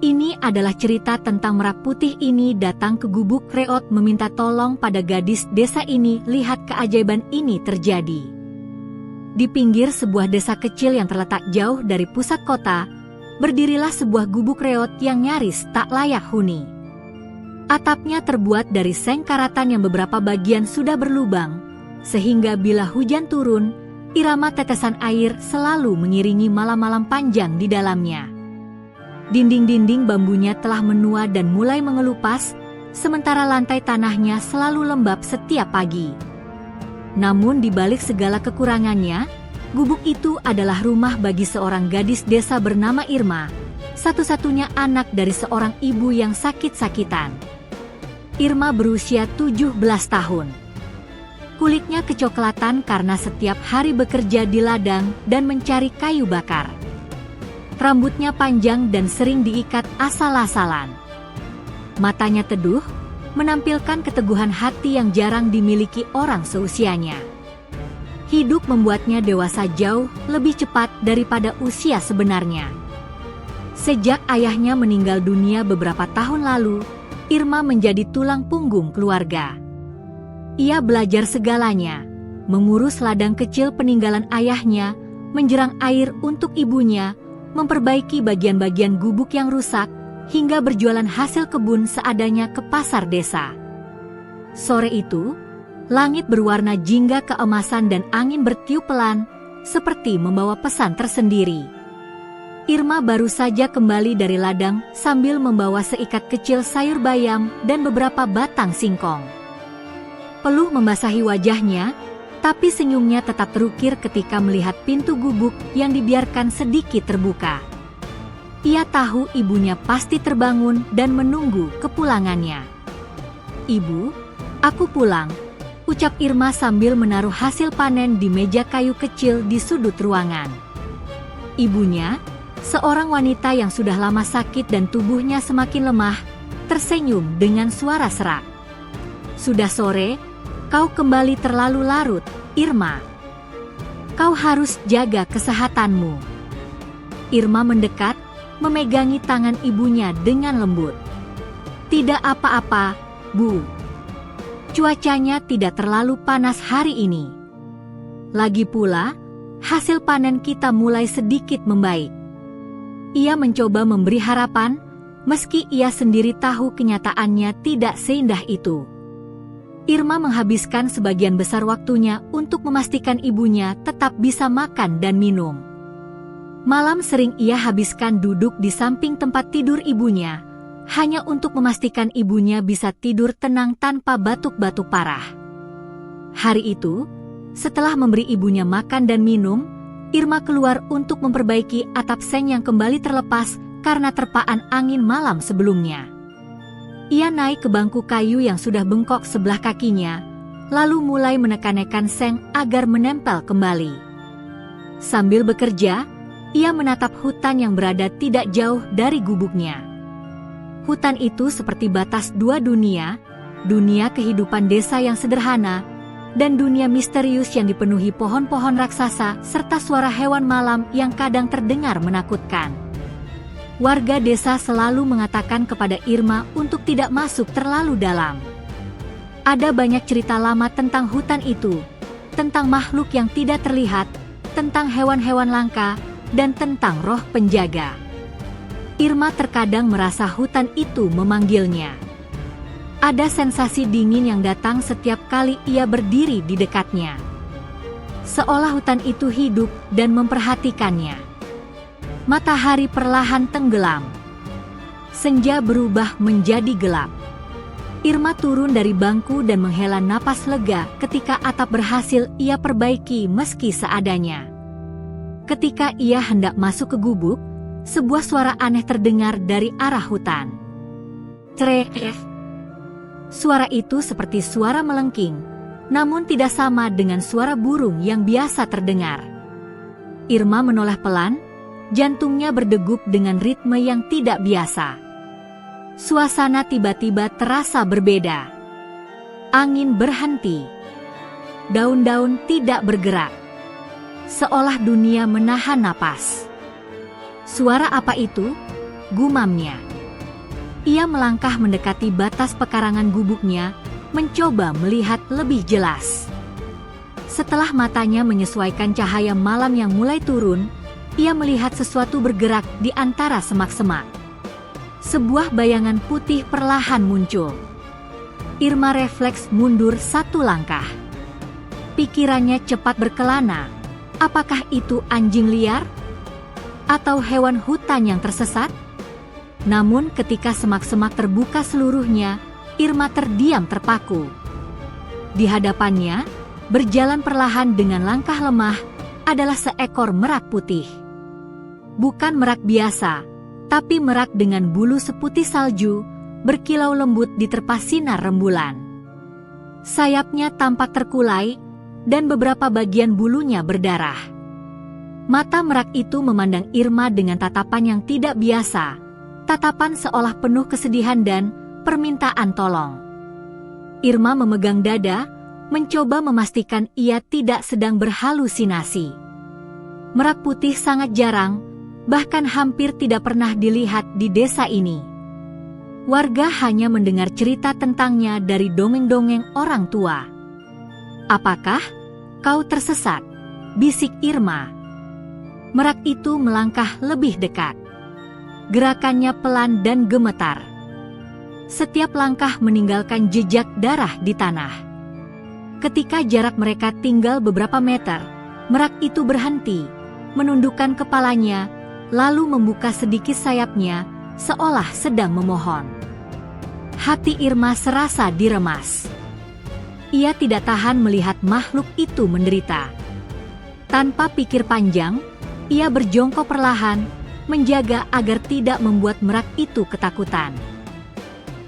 Ini adalah cerita tentang Merak Putih ini datang ke gubuk reot meminta tolong pada gadis desa ini. Lihat keajaiban ini terjadi. Di pinggir sebuah desa kecil yang terletak jauh dari pusat kota, berdirilah sebuah gubuk reot yang nyaris tak layak huni. Atapnya terbuat dari seng karatan yang beberapa bagian sudah berlubang, sehingga bila hujan turun, irama tetesan air selalu mengiringi malam-malam panjang di dalamnya. Dinding-dinding bambunya telah menua dan mulai mengelupas, sementara lantai tanahnya selalu lembab setiap pagi. Namun di balik segala kekurangannya, gubuk itu adalah rumah bagi seorang gadis desa bernama Irma, satu-satunya anak dari seorang ibu yang sakit-sakitan. Irma berusia 17 tahun. Kulitnya kecoklatan karena setiap hari bekerja di ladang dan mencari kayu bakar. Rambutnya panjang dan sering diikat asal-asalan. Matanya teduh, menampilkan keteguhan hati yang jarang dimiliki orang seusianya. Hidup membuatnya dewasa jauh lebih cepat daripada usia sebenarnya. Sejak ayahnya meninggal dunia beberapa tahun lalu, Irma menjadi tulang punggung keluarga. Ia belajar segalanya, mengurus ladang kecil peninggalan ayahnya, menjerang air untuk ibunya, memperbaiki bagian-bagian gubuk yang rusak, hingga berjualan hasil kebun seadanya ke pasar desa. Sore itu, langit berwarna jingga keemasan dan angin bertiup pelan, seperti membawa pesan tersendiri. Irma baru saja kembali dari ladang sambil membawa seikat kecil sayur bayam dan beberapa batang singkong. Peluh membasahi wajahnya, tapi senyumnya tetap terukir ketika melihat pintu gubuk yang dibiarkan sedikit terbuka. Ia tahu ibunya pasti terbangun dan menunggu kepulangannya. "Ibu, aku pulang," ucap Irma sambil menaruh hasil panen di meja kayu kecil di sudut ruangan. Ibunya, seorang wanita yang sudah lama sakit dan tubuhnya semakin lemah, tersenyum dengan suara serak. "Sudah sore, kau kembali terlalu larut, Irma. Kau harus jaga kesehatanmu." Irma mendekat, memegangi tangan ibunya dengan lembut. "Tidak apa-apa, Bu. Cuacanya tidak terlalu panas hari ini. Lagi pula, hasil panen kita mulai sedikit membaik." Ia mencoba memberi harapan, meski ia sendiri tahu kenyataannya tidak seindah itu. Irma menghabiskan sebagian besar waktunya untuk memastikan ibunya tetap bisa makan dan minum. Malam sering ia habiskan duduk di samping tempat tidur ibunya, hanya untuk memastikan ibunya bisa tidur tenang tanpa batuk-batuk parah. Hari itu, setelah memberi ibunya makan dan minum, Irma keluar untuk memperbaiki atap seng yang kembali terlepas karena terpaan angin malam sebelumnya. Ia naik ke bangku kayu yang sudah bengkok sebelah kakinya, lalu mulai menekan-nekan seng agar menempel kembali. Sambil bekerja, ia menatap hutan yang berada tidak jauh dari gubuknya. Hutan itu seperti batas dua dunia, dunia kehidupan desa yang sederhana, dan dunia misterius yang dipenuhi pohon-pohon raksasa serta suara hewan malam yang kadang terdengar menakutkan. Warga desa selalu mengatakan kepada Irma untuk tidak masuk terlalu dalam. Ada banyak cerita lama tentang hutan itu, tentang makhluk yang tidak terlihat, tentang hewan-hewan langka, dan tentang roh penjaga. Irma terkadang merasa hutan itu memanggilnya. Ada sensasi dingin yang datang setiap kali ia berdiri di dekatnya. Seolah hutan itu hidup dan memperhatikannya. Matahari perlahan tenggelam. Senja berubah menjadi gelap. Irma turun dari bangku dan menghela napas lega ketika atap berhasil ia perbaiki meski seadanya. Ketika ia hendak masuk ke gubuk, sebuah suara aneh terdengar dari arah hutan. Trek. Suara itu seperti suara melengking, namun tidak sama dengan suara burung yang biasa terdengar. Irma menoleh pelan, jantungnya berdegup dengan ritme yang tidak biasa. Suasana tiba-tiba terasa berbeda. Angin berhenti. Daun-daun tidak bergerak. Seolah dunia menahan napas. "Suara apa itu?" gumamnya. Ia melangkah mendekati batas pekarangan gubuknya, mencoba melihat lebih jelas. Setelah matanya menyesuaikan cahaya malam yang mulai turun, ia melihat sesuatu bergerak di antara semak-semak. Sebuah bayangan putih perlahan muncul. Irma refleks mundur satu langkah. Pikirannya cepat berkelana. Apakah itu anjing liar? Atau hewan hutan yang tersesat? Namun ketika semak-semak terbuka seluruhnya, Irma terdiam terpaku. Di hadapannya, berjalan perlahan dengan langkah lemah, adalah seekor merak putih. Bukan merak biasa, tapi merak dengan bulu seputih salju, berkilau lembut diterpa sinar rembulan. Sayapnya tampak terkulai, dan beberapa bagian bulunya berdarah. Mata merak itu memandang Irma dengan tatapan yang tidak biasa, tatapan seolah penuh kesedihan dan permintaan tolong. Irma memegang dada, mencoba memastikan ia tidak sedang berhalusinasi. Merak putih sangat jarang, bahkan hampir tidak pernah dilihat di desa ini. Warga hanya mendengar cerita tentangnya dari dongeng-dongeng orang tua. "Apakah kau tersesat?" bisik Irma. Merak itu melangkah lebih dekat. Gerakannya pelan dan gemetar. Setiap langkah meninggalkan jejak darah di tanah. Ketika jarak mereka tinggal beberapa meter, merak itu berhenti, menundukkan kepalanya, lalu membuka sedikit sayapnya, seolah sedang memohon. Hati Irma serasa diremas. Ia tidak tahan melihat makhluk itu menderita. Tanpa pikir panjang, ia berjongkok perlahan, menjaga agar tidak membuat merak itu ketakutan.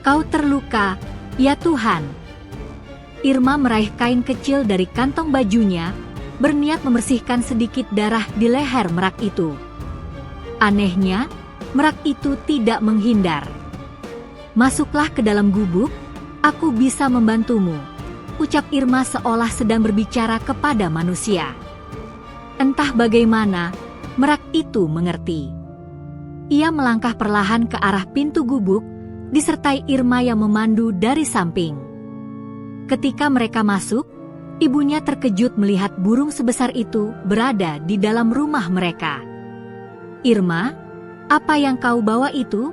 "Kau terluka, ya Tuhan." Irma meraih kain kecil dari kantong bajunya, berniat membersihkan sedikit darah di leher merak itu. Anehnya, merak itu tidak menghindar. "Masuklah ke dalam gubuk, aku bisa membantumu," ucap Irma seolah sedang berbicara kepada manusia. Entah bagaimana, merak itu mengerti. Ia melangkah perlahan ke arah pintu gubuk, disertai Irma yang memandu dari samping. Ketika mereka masuk, ibunya terkejut melihat burung sebesar itu berada di dalam rumah mereka. "Irma, apa yang kau bawa itu?"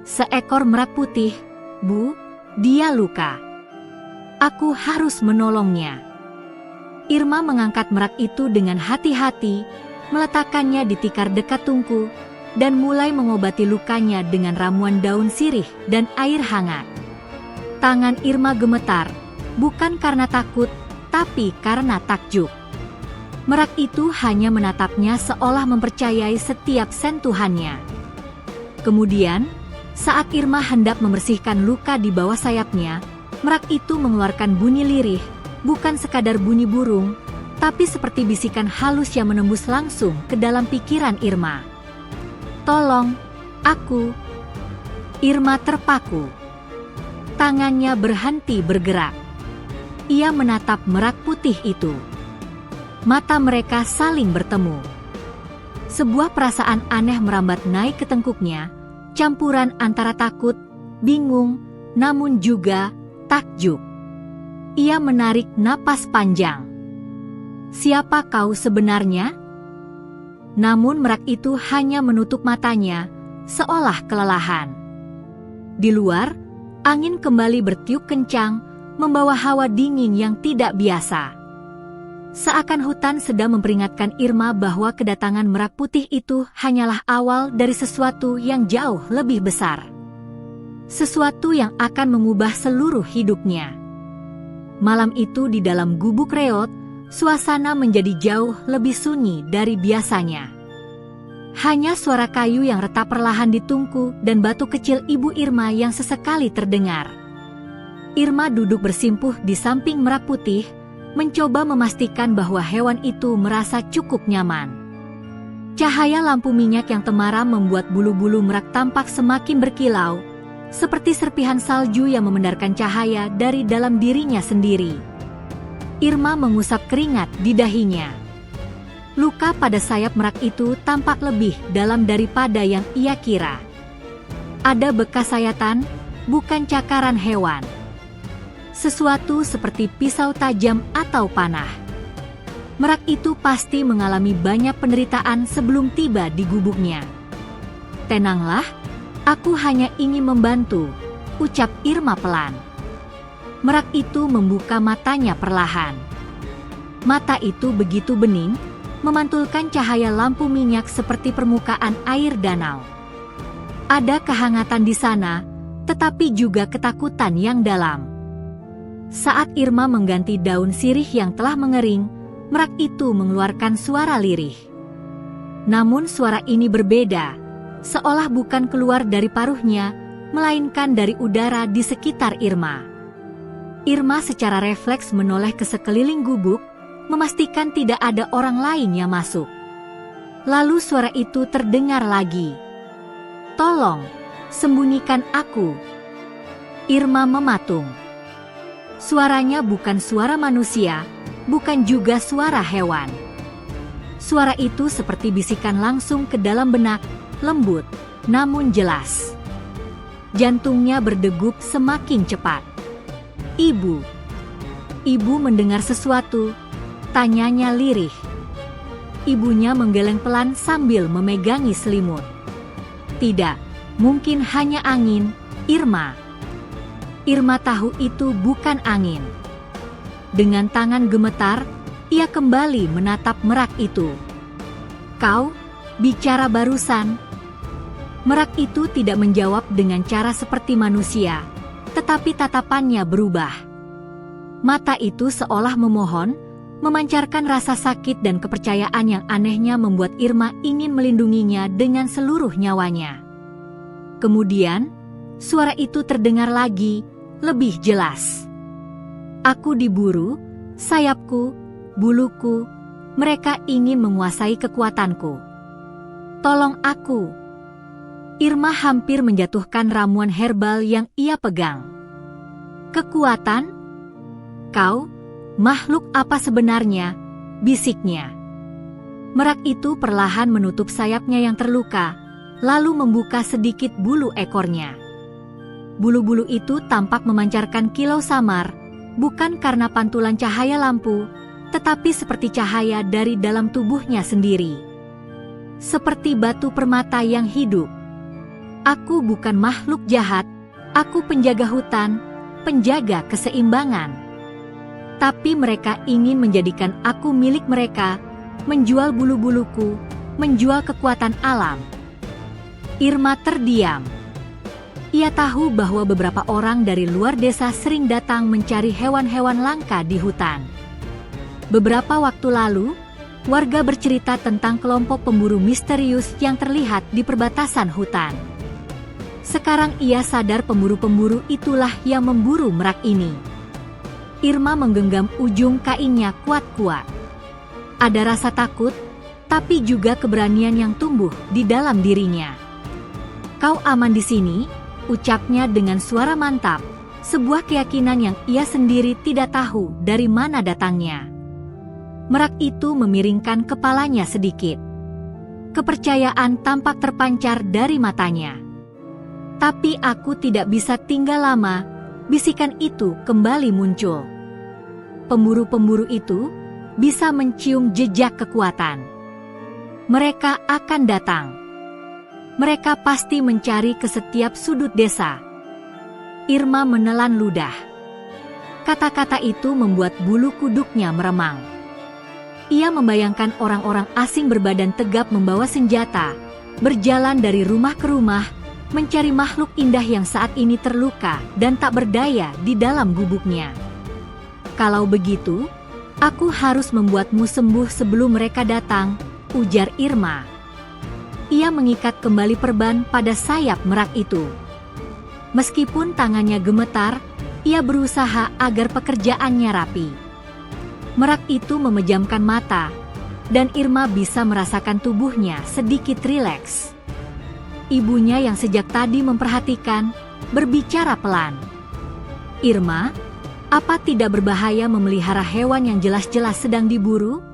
"Seekor merak putih, Bu. Dia luka. Aku harus menolongnya." Irma mengangkat merak itu dengan hati-hati, meletakkannya di tikar dekat tungku, dan mulai mengobati lukanya dengan ramuan daun sirih dan air hangat. Tangan Irma gemetar, bukan karena takut, tapi karena takjub. Merak itu hanya menatapnya seolah mempercayai setiap sentuhannya. Kemudian, saat Irma hendak membersihkan luka di bawah sayapnya, merak itu mengeluarkan bunyi lirih, bukan sekadar bunyi burung, tapi seperti bisikan halus yang menembus langsung ke dalam pikiran Irma. "Tolong, aku." Irma terpaku. Tangannya berhenti bergerak. Ia menatap merak putih itu. Mata mereka saling bertemu. Sebuah perasaan aneh merambat naik ke tengkuknya, campuran antara takut, bingung, namun juga takjub. Ia menarik napas panjang. "Siapa kau sebenarnya?" Namun merak itu hanya menutup matanya, seolah kelelahan. Di luar, angin kembali bertiup kencang, membawa hawa dingin yang tidak biasa. Seakan hutan sedang memperingatkan Irma bahwa kedatangan merak putih itu hanyalah awal dari sesuatu yang jauh lebih besar. Sesuatu yang akan mengubah seluruh hidupnya. Malam itu di dalam gubuk reot, suasana menjadi jauh lebih sunyi dari biasanya. Hanya suara kayu yang retak perlahan di tungku dan batu kecil ibu Irma yang sesekali terdengar. Irma duduk bersimpuh di samping merak putih, mencoba memastikan bahwa hewan itu merasa cukup nyaman. Cahaya lampu minyak yang temaram membuat bulu-bulu merak tampak semakin berkilau, seperti serpihan salju yang memendarkan cahaya dari dalam dirinya sendiri. Irma mengusap keringat di dahinya. Luka pada sayap merak itu tampak lebih dalam daripada yang ia kira. Ada bekas sayatan, bukan cakaran hewan. Sesuatu seperti pisau tajam atau panah. Merak itu pasti mengalami banyak penderitaan sebelum tiba di gubuknya. Tenanglah, aku hanya ingin membantu, ucap Irma pelan. Merak itu membuka matanya perlahan. Mata itu begitu bening, memantulkan cahaya lampu minyak seperti permukaan air danau. Ada kehangatan di sana, tetapi juga ketakutan yang dalam. Saat Irma mengganti daun sirih yang telah mengering, merak itu mengeluarkan suara lirih. Namun suara ini berbeda, seolah bukan keluar dari paruhnya, melainkan dari udara di sekitar Irma. Irma secara refleks menoleh ke sekeliling gubuk, memastikan tidak ada orang lain yang masuk. Lalu suara itu terdengar lagi. "Tolong, sembunyikan aku." Irma mematung. Suaranya bukan suara manusia, bukan juga suara hewan. Suara itu seperti bisikan langsung ke dalam benak, lembut, namun jelas. Jantungnya berdegup semakin cepat. "Ibu." Ibu mendengar sesuatu, tanyanya lirih. Ibunya menggeleng pelan sambil memegangi selimut. "Tidak, mungkin hanya angin, Irma." Irma tahu itu bukan angin. Dengan tangan gemetar, ia kembali menatap merak itu. "Kau bicara barusan." Merak itu tidak menjawab dengan cara seperti manusia, tetapi tatapannya berubah. Mata itu seolah memohon, memancarkan rasa sakit dan kepercayaan yang anehnya membuat Irma ingin melindunginya dengan seluruh nyawanya. Kemudian, suara itu terdengar lagi, lebih jelas. "Aku diburu, sayapku, buluku, mereka ingin menguasai kekuatanku. Tolong aku." Irma hampir menjatuhkan ramuan herbal yang ia pegang. "Kekuatan? Kau? Makhluk apa sebenarnya?" bisiknya. Merak itu perlahan menutup sayapnya yang terluka, lalu membuka sedikit bulu ekornya. Bulu-bulu itu tampak memancarkan kilau samar, bukan karena pantulan cahaya lampu, tetapi seperti cahaya dari dalam tubuhnya sendiri. Seperti batu permata yang hidup. "Aku bukan makhluk jahat, aku penjaga hutan, penjaga keseimbangan. Tapi mereka ingin menjadikan aku milik mereka, menjual bulu-buluku, menjual kekuatan alam." Irma terdiam. Ia tahu bahwa beberapa orang dari luar desa sering datang mencari hewan-hewan langka di hutan. Beberapa waktu lalu, warga bercerita tentang kelompok pemburu misterius yang terlihat di perbatasan hutan. Sekarang ia sadar pemburu-pemburu itulah yang memburu merak ini. Irma menggenggam ujung kainnya kuat-kuat. Ada rasa takut, tapi juga keberanian yang tumbuh di dalam dirinya. "Kau aman di sini," ucapnya dengan suara mantap, sebuah keyakinan yang ia sendiri tidak tahu dari mana datangnya. Merak itu memiringkan kepalanya sedikit. Kepercayaan tampak terpancar dari matanya. "Tapi aku tidak bisa tinggal lama," bisikan itu kembali muncul. Pemburu-pemburu itu bisa mencium jejak kekuatan. Mereka akan datang. Mereka pasti mencari ke setiap sudut desa. Irma menelan ludah. Kata-kata itu membuat bulu kuduknya meremang. Ia membayangkan orang-orang asing berbadan tegap membawa senjata, berjalan dari rumah ke rumah, mencari makhluk indah yang saat ini terluka dan tak berdaya di dalam gubuknya. "Kalau begitu, aku harus membuatmu sembuh sebelum mereka datang," ujar Irma. Ia mengikat kembali perban pada sayap merak itu. Meskipun tangannya gemetar, ia berusaha agar pekerjaannya rapi. Merak itu memejamkan mata, dan Irma bisa merasakan tubuhnya sedikit rileks. Ibunya yang sejak tadi memperhatikan, berbicara pelan. "Irma, apa tidak berbahaya memelihara hewan yang jelas-jelas sedang diburu?"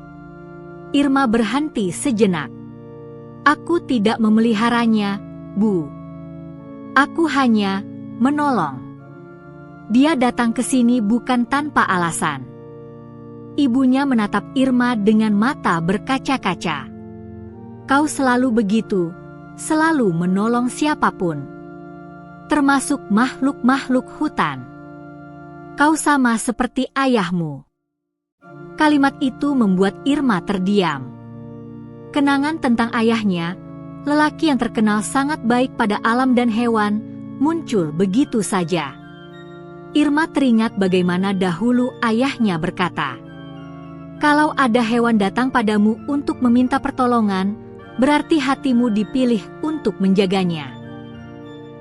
Irma berhenti sejenak. "Aku tidak memeliharanya, Bu. Aku hanya menolong. Dia datang ke sini bukan tanpa alasan. Ibunya menatap Irma dengan mata berkaca-kaca. Kau selalu begitu, selalu menolong siapapun, termasuk makhluk-makhluk hutan. Kau sama seperti ayahmu. Kalimat itu membuat Irma terdiam. Kenangan tentang ayahnya, lelaki yang terkenal sangat baik pada alam dan hewan, muncul begitu saja. Irma teringat bagaimana dahulu ayahnya berkata, "Kalau ada hewan datang padamu untuk meminta pertolongan, berarti hatimu dipilih untuk menjaganya."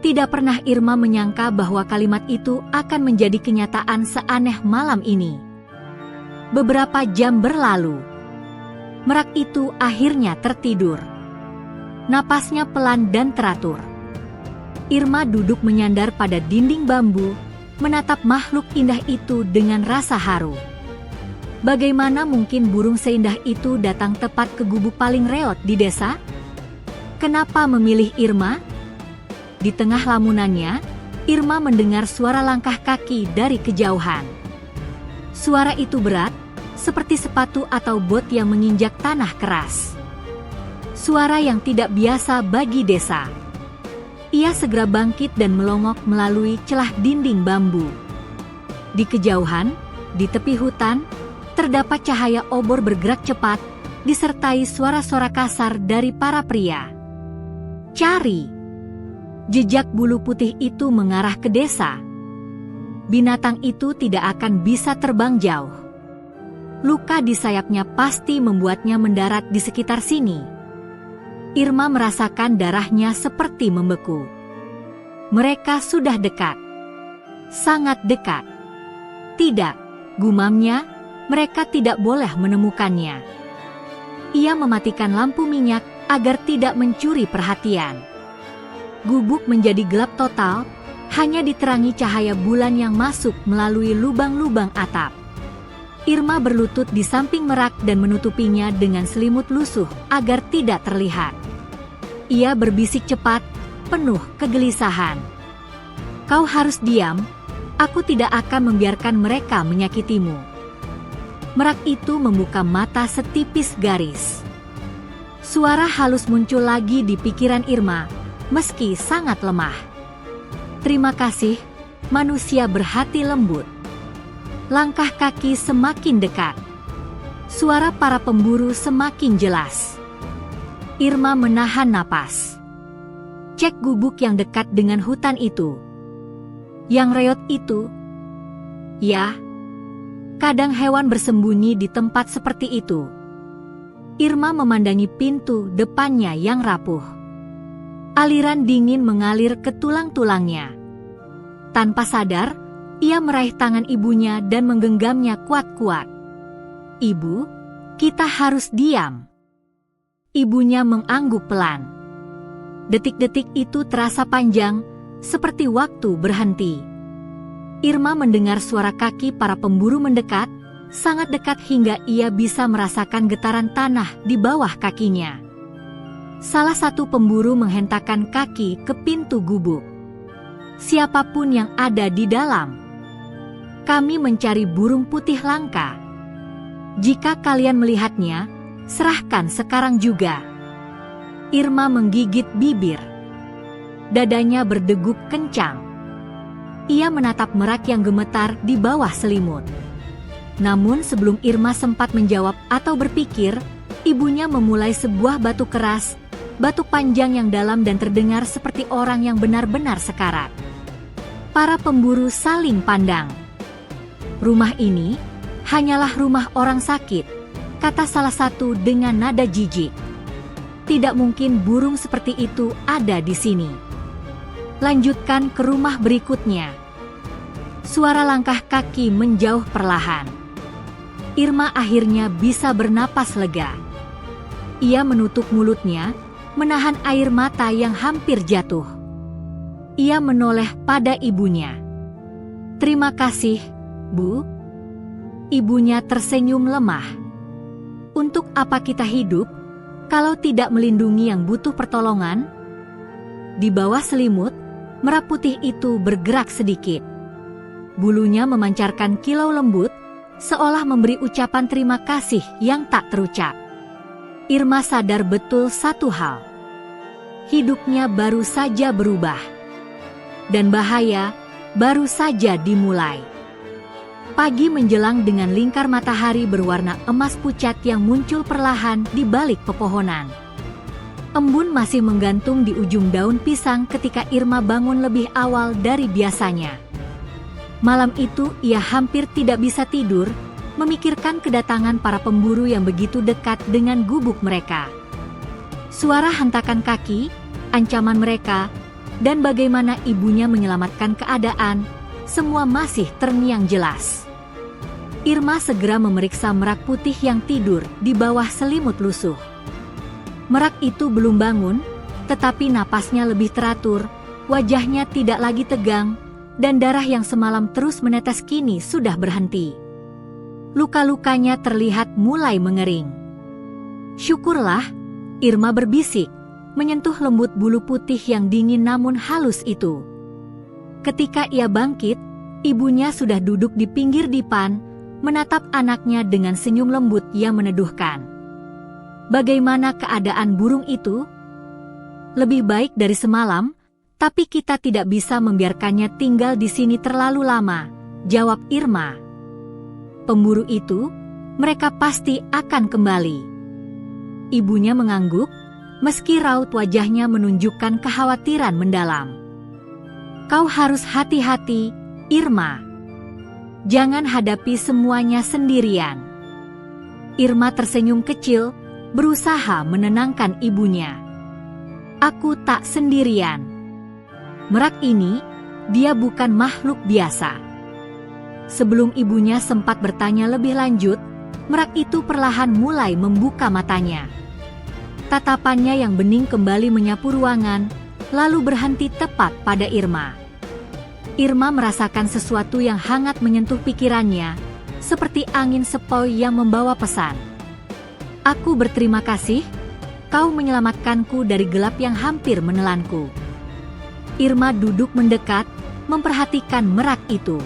Tidak pernah Irma menyangka bahwa kalimat itu akan menjadi kenyataan seaneh malam ini. Beberapa jam berlalu. Merak itu akhirnya tertidur. Napasnya pelan dan teratur. Irma duduk menyandar pada dinding bambu, menatap makhluk indah itu dengan rasa haru. Bagaimana mungkin burung seindah itu datang tepat ke gubuk paling reot di desa? Kenapa memilih Irma? Di tengah lamunannya, Irma mendengar suara langkah kaki dari kejauhan. Suara itu berat, seperti sepatu atau bot yang menginjak tanah keras. Suara yang tidak biasa bagi desa. Ia segera bangkit dan melongok melalui celah dinding bambu. Di kejauhan, di tepi hutan, terdapat cahaya obor bergerak cepat, disertai suara-suara kasar dari para pria. Cari! Jejak bulu putih itu mengarah ke desa. Binatang itu tidak akan bisa terbang jauh. Luka di sayapnya pasti membuatnya mendarat di sekitar sini. Irma merasakan darahnya seperti membeku. Mereka sudah dekat. Sangat dekat. Tidak, gumamnya, mereka tidak boleh menemukannya. Ia mematikan lampu minyak agar tidak mencuri perhatian. Gubuk menjadi gelap total, hanya diterangi cahaya bulan yang masuk melalui lubang-lubang atap. Irma berlutut di samping merak dan menutupinya dengan selimut lusuh agar tidak terlihat. Ia berbisik cepat, penuh kegelisahan. Kau harus diam, aku tidak akan membiarkan mereka menyakitimu. Merak itu membuka mata setipis garis. Suara halus muncul lagi di pikiran Irma, meski sangat lemah. Terima kasih, manusia berhati lembut. Langkah kaki semakin dekat. Suara para pemburu semakin jelas. Irma menahan napas. Cek gubuk yang dekat dengan hutan itu. Yang reot itu. Ya. Kadang hewan bersembunyi di tempat seperti itu. Irma memandangi pintu depannya yang rapuh. Aliran dingin mengalir ke tulang-tulangnya. Tanpa sadar, ia meraih tangan ibunya dan menggenggamnya kuat-kuat. Ibu, kita harus diam. Ibunya mengangguk pelan. Detik-detik itu terasa panjang, seperti waktu berhenti. Irma mendengar suara kaki para pemburu mendekat, sangat dekat hingga ia bisa merasakan getaran tanah di bawah kakinya. Salah satu pemburu menghentakkan kaki ke pintu gubuk. Siapapun yang ada di dalam. Kami mencari burung putih langka. Jika kalian melihatnya, serahkan sekarang juga. Irma menggigit bibir. Dadanya berdegup kencang. Ia menatap merak yang gemetar di bawah selimut. Namun sebelum Irma sempat menjawab atau berpikir, ibunya memulai sebuah batu keras, batu panjang yang dalam dan terdengar seperti orang yang benar-benar sekarat. Para pemburu saling pandang. Rumah ini hanyalah rumah orang sakit, kata salah satu dengan nada jijik. Tidak mungkin burung seperti itu ada di sini. Lanjutkan ke rumah berikutnya. Suara langkah kaki menjauh perlahan. Irma akhirnya bisa bernapas lega. Ia menutup mulutnya, menahan air mata yang hampir jatuh. Ia menoleh pada ibunya. Terima kasih, Bu. Ibunya tersenyum lemah. Untuk apa kita hidup, kalau tidak melindungi yang butuh pertolongan? Di bawah selimut, merak putih itu bergerak sedikit. Bulunya memancarkan kilau lembut, seolah memberi ucapan terima kasih yang tak terucap. Irma sadar betul satu hal. Hidupnya baru saja berubah. Dan bahaya baru saja dimulai. Pagi menjelang dengan lingkar matahari berwarna emas pucat yang muncul perlahan di balik pepohonan. Embun masih menggantung di ujung daun pisang ketika Irma bangun lebih awal dari biasanya. Malam itu ia hampir tidak bisa tidur, memikirkan kedatangan para pemburu yang begitu dekat dengan gubuk mereka. Suara hentakan kaki, ancaman mereka, dan bagaimana ibunya menyelamatkan keadaan, semua masih terngiang jelas. Irma segera memeriksa merak putih yang tidur di bawah selimut lusuh. Merak itu belum bangun, tetapi napasnya lebih teratur, wajahnya tidak lagi tegang, dan darah yang semalam terus menetes kini sudah berhenti. Luka-lukanya terlihat mulai mengering. Syukurlah, Irma berbisik, menyentuh lembut bulu putih yang dingin namun halus itu. Ketika ia bangkit, ibunya sudah duduk di pinggir dipan, menatap anaknya dengan senyum lembut yang meneduhkan. Bagaimana keadaan burung itu? Lebih baik dari semalam, tapi kita tidak bisa membiarkannya tinggal di sini terlalu lama, jawab Irma. Pemburu itu, mereka pasti akan kembali. Ibunya mengangguk, meski raut wajahnya menunjukkan kekhawatiran mendalam. Kau harus hati-hati, Irma. Jangan hadapi semuanya sendirian. Irma tersenyum kecil, berusaha menenangkan ibunya. Aku tak sendirian. Merak ini, dia bukan makhluk biasa. Sebelum ibunya sempat bertanya lebih lanjut, merak itu perlahan mulai membuka matanya. Tatapannya yang bening kembali menyapu ruangan, lalu berhenti tepat pada Irma. Irma merasakan sesuatu yang hangat menyentuh pikirannya, seperti angin sepoi yang membawa pesan. Aku berterima kasih, kau menyelamatkanku dari gelap yang hampir menelanku. Irma duduk mendekat, memperhatikan merak itu.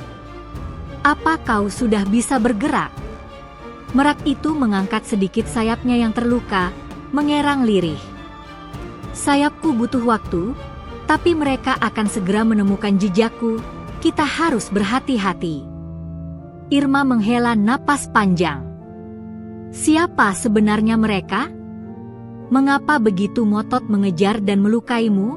Apa kau sudah bisa bergerak? Merak itu mengangkat sedikit sayapnya yang terluka, mengerang lirih. Sayapku butuh waktu, tapi mereka akan segera menemukan jejakku, kita harus berhati-hati. Irma menghela napas panjang. Siapa sebenarnya mereka? Mengapa begitu ngotot mengejar dan melukaimu?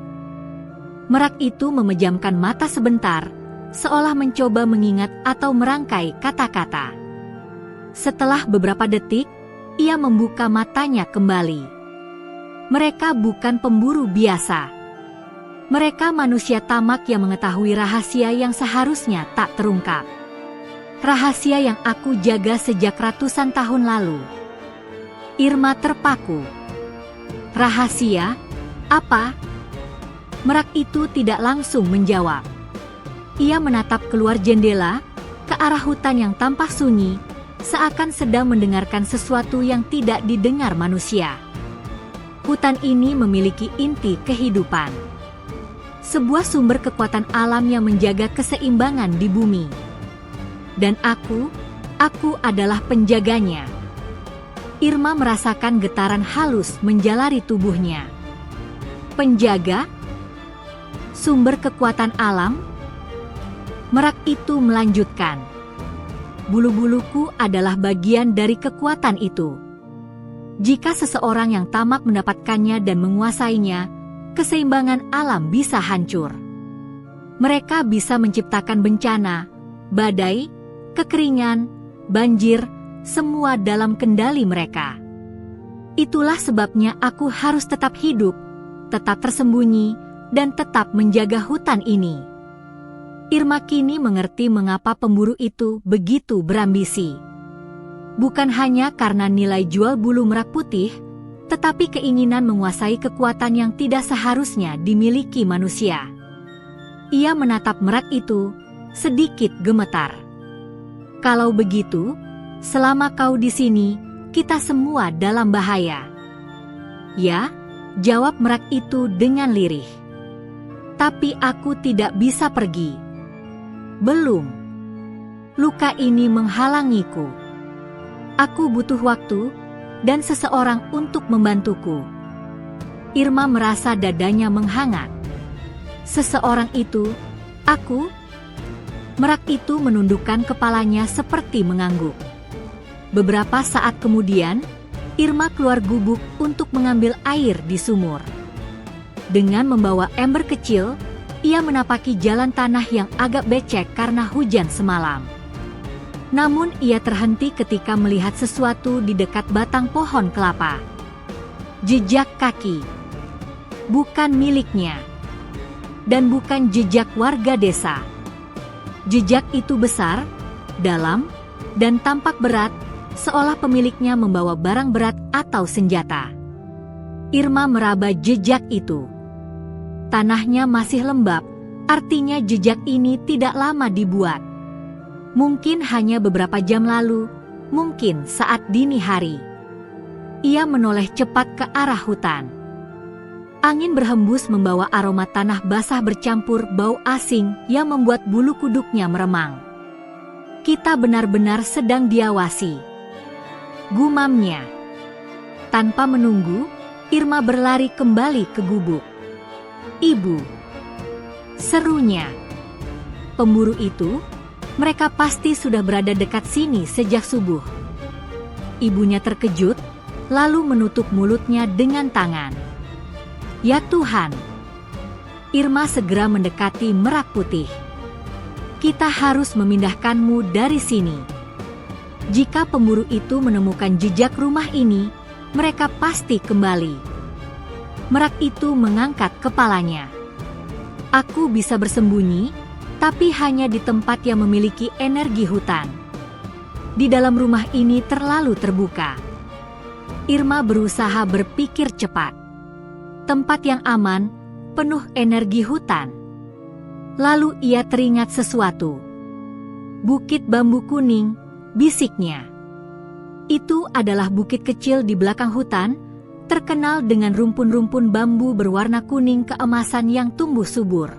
Merak itu memejamkan mata sebentar, seolah mencoba mengingat atau merangkai kata-kata. Setelah beberapa detik, ia membuka matanya kembali. Mereka bukan pemburu biasa. Mereka manusia tamak yang mengetahui rahasia yang seharusnya tak terungkap. Rahasia yang aku jaga sejak ratusan tahun lalu. Irma terpaku. Rahasia? Apa? Merak itu tidak langsung menjawab. Ia menatap keluar jendela, ke arah hutan yang tampak sunyi, seakan sedang mendengarkan sesuatu yang tidak didengar manusia. Hutan ini memiliki inti kehidupan. Sebuah sumber kekuatan alam yang menjaga keseimbangan di bumi. Dan aku adalah penjaganya. Irma merasakan getaran halus menjalari tubuhnya. Penjaga? Sumber kekuatan alam? Merak itu melanjutkan. Bulu-buluku adalah bagian dari kekuatan itu. Jika seseorang yang tamak mendapatkannya dan menguasainya, keseimbangan alam bisa hancur. Mereka bisa menciptakan bencana, badai, kekeringan, banjir, semua dalam kendali mereka. Itulah sebabnya aku harus tetap hidup, tetap tersembunyi, dan tetap menjaga hutan ini. Irma kini mengerti mengapa pemburu itu begitu berambisi. Bukan hanya karena nilai jual bulu merak putih, tetapi keinginan menguasai kekuatan yang tidak seharusnya dimiliki manusia. Ia menatap merak itu, sedikit gemetar. Kalau begitu, selama kau di sini, kita semua dalam bahaya. Ya, jawab merak itu dengan lirih. Tapi aku tidak bisa pergi. Belum. Luka ini menghalangiku. Aku butuh waktu dan seseorang untuk membantuku. Irma merasa dadanya menghangat. Seseorang itu, aku? Merak itu menundukkan kepalanya seperti mengangguk. Beberapa saat kemudian, Irma keluar gubuk untuk mengambil air di sumur. Dengan membawa ember kecil, ia menapaki jalan tanah yang agak becek karena hujan semalam. Namun ia terhenti ketika melihat sesuatu di dekat batang pohon kelapa. Jejak kaki. Bukan miliknya. Dan bukan jejak warga desa. Jejak itu besar, dalam, dan tampak berat, seolah pemiliknya membawa barang berat atau senjata. Irma meraba jejak itu. Tanahnya masih lembab, artinya jejak ini tidak lama dibuat. Mungkin hanya beberapa jam lalu, mungkin saat dini hari. Ia menoleh cepat ke arah hutan. Angin berhembus membawa aroma tanah basah bercampur bau asing yang membuat bulu kuduknya meremang. Kita benar-benar sedang diawasi. Gumamnya. Tanpa menunggu, Irma berlari kembali ke gubuk. Ibu. Serunya. Pemburu itu, mereka pasti sudah berada dekat sini sejak subuh. Ibunya terkejut, lalu menutup mulutnya dengan tangan. Ya Tuhan. Irma segera mendekati Merak Putih. Kita harus memindahkanmu dari sini. Jika pemburu itu menemukan jejak rumah ini, mereka pasti kembali. Merak itu mengangkat kepalanya. Aku bisa bersembunyi, tapi hanya di tempat yang memiliki energi hutan. Di dalam rumah ini terlalu terbuka. Irma berusaha berpikir cepat. Tempat yang aman, penuh energi hutan. Lalu ia teringat sesuatu. Bukit Bambu Kuning, bisiknya. Itu adalah bukit kecil di belakang hutan, terkenal dengan rumpun-rumpun bambu berwarna kuning keemasan yang tumbuh subur.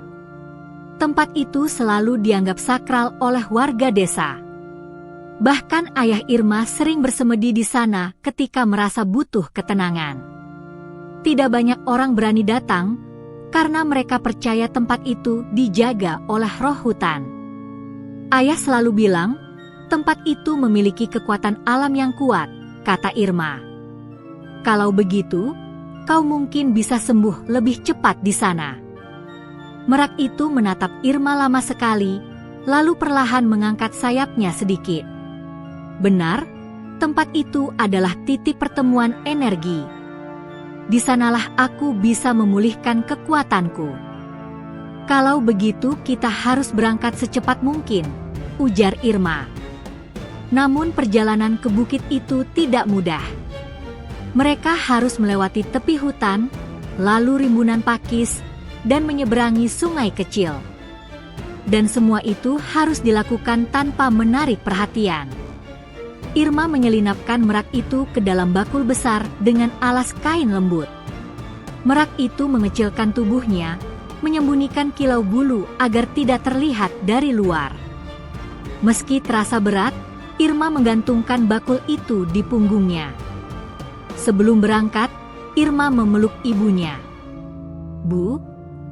Tempat itu selalu dianggap sakral oleh warga desa. Bahkan ayah Irma sering bersemedi di sana ketika merasa butuh ketenangan. Tidak banyak orang berani datang, karena mereka percaya tempat itu dijaga oleh roh hutan. Ayah selalu bilang, tempat itu memiliki kekuatan alam yang kuat, kata Irma. Kalau begitu, kau mungkin bisa sembuh lebih cepat di sana. Merak itu menatap Irma lama sekali, lalu perlahan mengangkat sayapnya sedikit. Benar, tempat itu adalah titik pertemuan energi. Di sanalah aku bisa memulihkan kekuatanku. Kalau begitu kita harus berangkat secepat mungkin, ujar Irma. Namun perjalanan ke bukit itu tidak mudah. Mereka harus melewati tepi hutan, lalu rimbunan pakis, dan menyeberangi sungai kecil. Dan semua itu harus dilakukan tanpa menarik perhatian. Irma menyelinapkan merak itu ke dalam bakul besar dengan alas kain lembut. Merak itu mengecilkan tubuhnya, menyembunyikan kilau bulu agar tidak terlihat dari luar. Meski terasa berat, Irma menggantungkan bakul itu di punggungnya. Sebelum berangkat, Irma memeluk ibunya. Bu,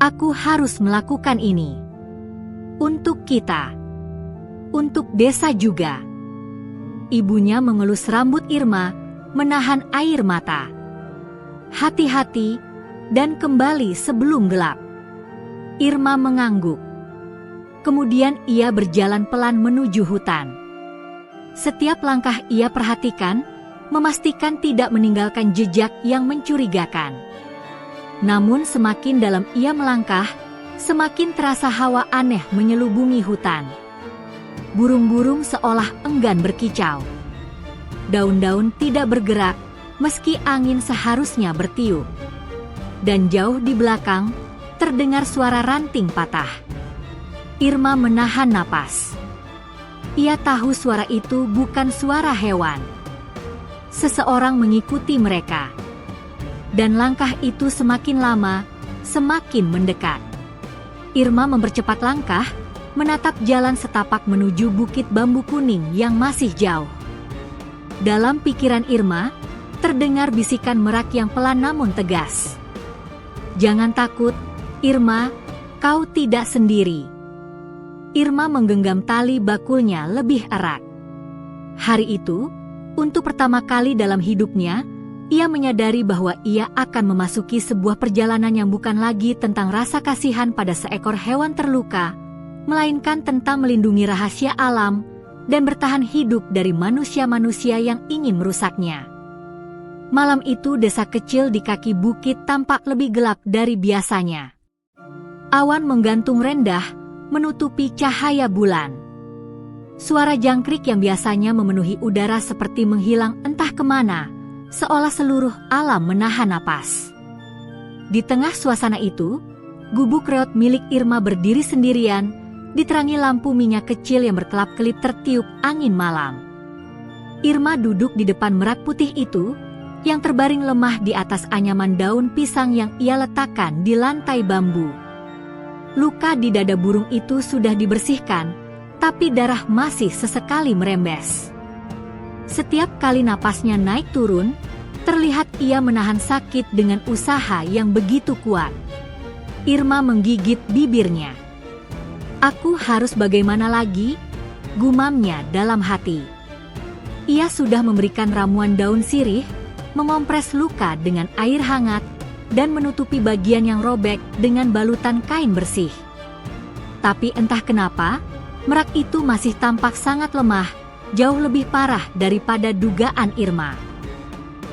aku harus melakukan ini. Untuk kita. Untuk desa juga. Ibunya mengelus rambut Irma, menahan air mata. Hati-hati, dan kembali sebelum gelap. Irma mengangguk. Kemudian ia berjalan pelan menuju hutan. Setiap langkah ia perhatikan, memastikan tidak meninggalkan jejak yang mencurigakan. Namun semakin dalam ia melangkah, semakin terasa hawa aneh menyelubungi hutan. Burung-burung seolah enggan berkicau. Daun-daun tidak bergerak, meski angin seharusnya bertiup. Dan jauh di belakang, terdengar suara ranting patah. Irma menahan napas. Ia tahu suara itu bukan suara hewan. Seseorang mengikuti mereka. Dan langkah itu semakin lama, semakin mendekat. Irma mempercepat langkah, menatap jalan setapak menuju bukit bambu kuning yang masih jauh. Dalam pikiran Irma, terdengar bisikan Merak yang pelan namun tegas. "Jangan takut, Irma, kau tidak sendiri." Irma menggenggam tali bakulnya lebih erat. Hari itu, untuk pertama kali dalam hidupnya, ia menyadari bahwa ia akan memasuki sebuah perjalanan yang bukan lagi tentang rasa kasihan pada seekor hewan terluka, melainkan tentang melindungi rahasia alam dan bertahan hidup dari manusia-manusia yang ingin merusaknya. Malam itu desa kecil di kaki bukit tampak lebih gelap dari biasanya. Awan menggantung rendah, menutupi cahaya bulan. Suara jangkrik yang biasanya memenuhi udara seperti menghilang entah kemana, seolah seluruh alam menahan napas. Di tengah suasana itu, gubuk reot milik Irma berdiri sendirian, diterangi lampu minyak kecil yang berkelap-kelip tertiup angin malam. Irma duduk di depan merak putih itu, yang terbaring lemah di atas anyaman daun pisang yang ia letakkan di lantai bambu. Luka di dada burung itu sudah dibersihkan, tapi darah masih sesekali merembes. Setiap kali napasnya naik turun, terlihat ia menahan sakit dengan usaha yang begitu kuat. Irma menggigit bibirnya. "Aku harus bagaimana lagi?" gumamnya dalam hati. Ia sudah memberikan ramuan daun sirih, mengompres luka dengan air hangat, dan menutupi bagian yang robek dengan balutan kain bersih. Tapi entah kenapa, merak itu masih tampak sangat lemah, jauh lebih parah daripada dugaan Irma.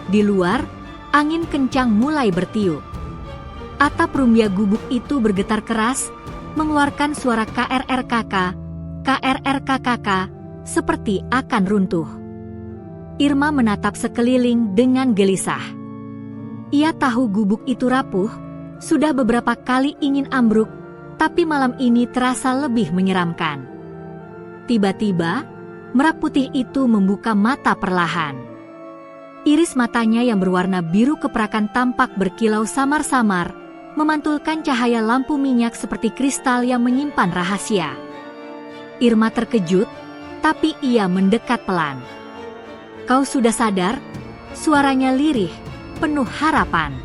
Di luar, angin kencang mulai bertiup. Atap rumbia gubuk itu bergetar keras, mengeluarkan suara krrkk, krrkkk, seperti akan runtuh. Irma menatap sekeliling dengan gelisah. Ia tahu gubuk itu rapuh, sudah beberapa kali ingin ambruk, tapi malam ini terasa lebih menyeramkan. Tiba-tiba, merak putih itu membuka mata perlahan. Iris matanya yang berwarna biru keperakan tampak berkilau samar-samar, memantulkan cahaya lampu minyak seperti kristal yang menyimpan rahasia. Irma terkejut, tapi ia mendekat pelan. "Kau sudah sadar?" Suaranya lirih, penuh harapan.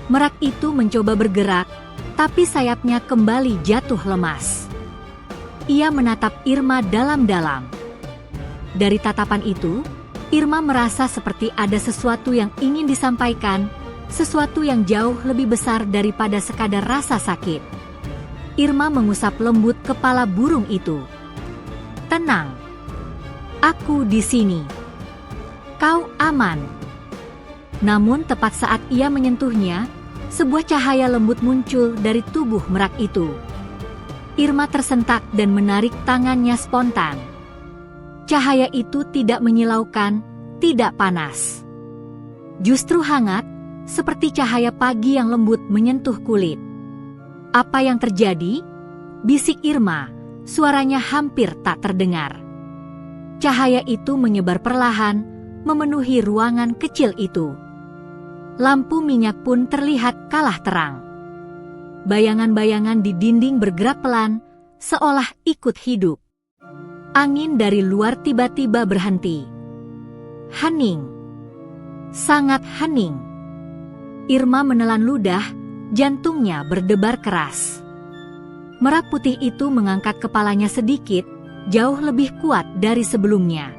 Merak itu mencoba bergerak, tapi sayapnya kembali jatuh lemas. Ia menatap Irma dalam-dalam. Dari tatapan itu, Irma merasa seperti ada sesuatu yang ingin disampaikan, sesuatu yang jauh lebih besar daripada sekadar rasa sakit. Irma mengusap lembut kepala burung itu. "Tenang. Aku di sini. Kau aman." Namun tepat saat ia menyentuhnya, sebuah cahaya lembut muncul dari tubuh merak itu. Irma tersentak dan menarik tangannya spontan. Cahaya itu tidak menyilaukan, tidak panas. Justru hangat, seperti cahaya pagi yang lembut menyentuh kulit. "Apa yang terjadi?" bisik Irma, suaranya hampir tak terdengar. Cahaya itu menyebar perlahan, memenuhi ruangan kecil itu. Lampu minyak pun terlihat kalah terang. Bayangan-bayangan di dinding bergerak pelan, seolah ikut hidup. Angin dari luar tiba-tiba berhenti. Hening. Sangat hening. Irma menelan ludah, jantungnya berdebar keras. Merak putih itu mengangkat kepalanya sedikit, jauh lebih kuat dari sebelumnya.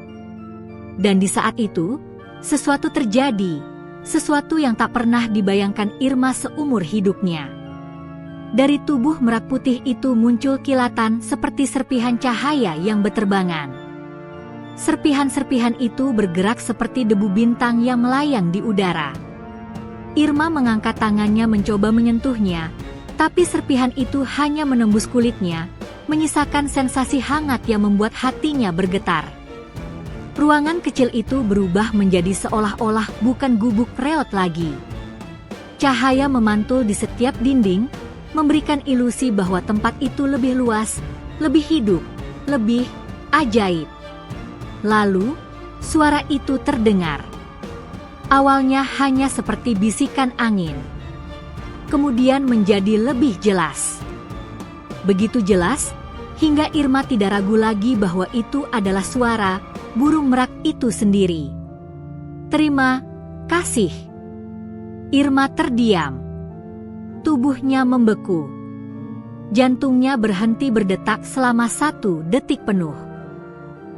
Dan di saat itu, sesuatu terjadi, sesuatu yang tak pernah dibayangkan Irma seumur hidupnya. Dari tubuh merak putih itu muncul kilatan seperti serpihan cahaya yang berterbangan. Serpihan-serpihan itu bergerak seperti debu bintang yang melayang di udara. Irma mengangkat tangannya mencoba menyentuhnya, tapi serpihan itu hanya menembus kulitnya, menyisakan sensasi hangat yang membuat hatinya bergetar. Ruangan kecil itu berubah menjadi seolah-olah bukan gubuk reot lagi. Cahaya memantul di setiap dinding, memberikan ilusi bahwa tempat itu lebih luas, lebih hidup, lebih ajaib. Lalu, suara itu terdengar. Awalnya hanya seperti bisikan angin. Kemudian menjadi lebih jelas. begitu jelas, hingga Irma tidak ragu lagi bahwa itu adalah suara burung merak itu sendiri. "Terima kasih." Irma terdiam. Tubuhnya membeku. Jantungnya berhenti berdetak selama 1 detik penuh.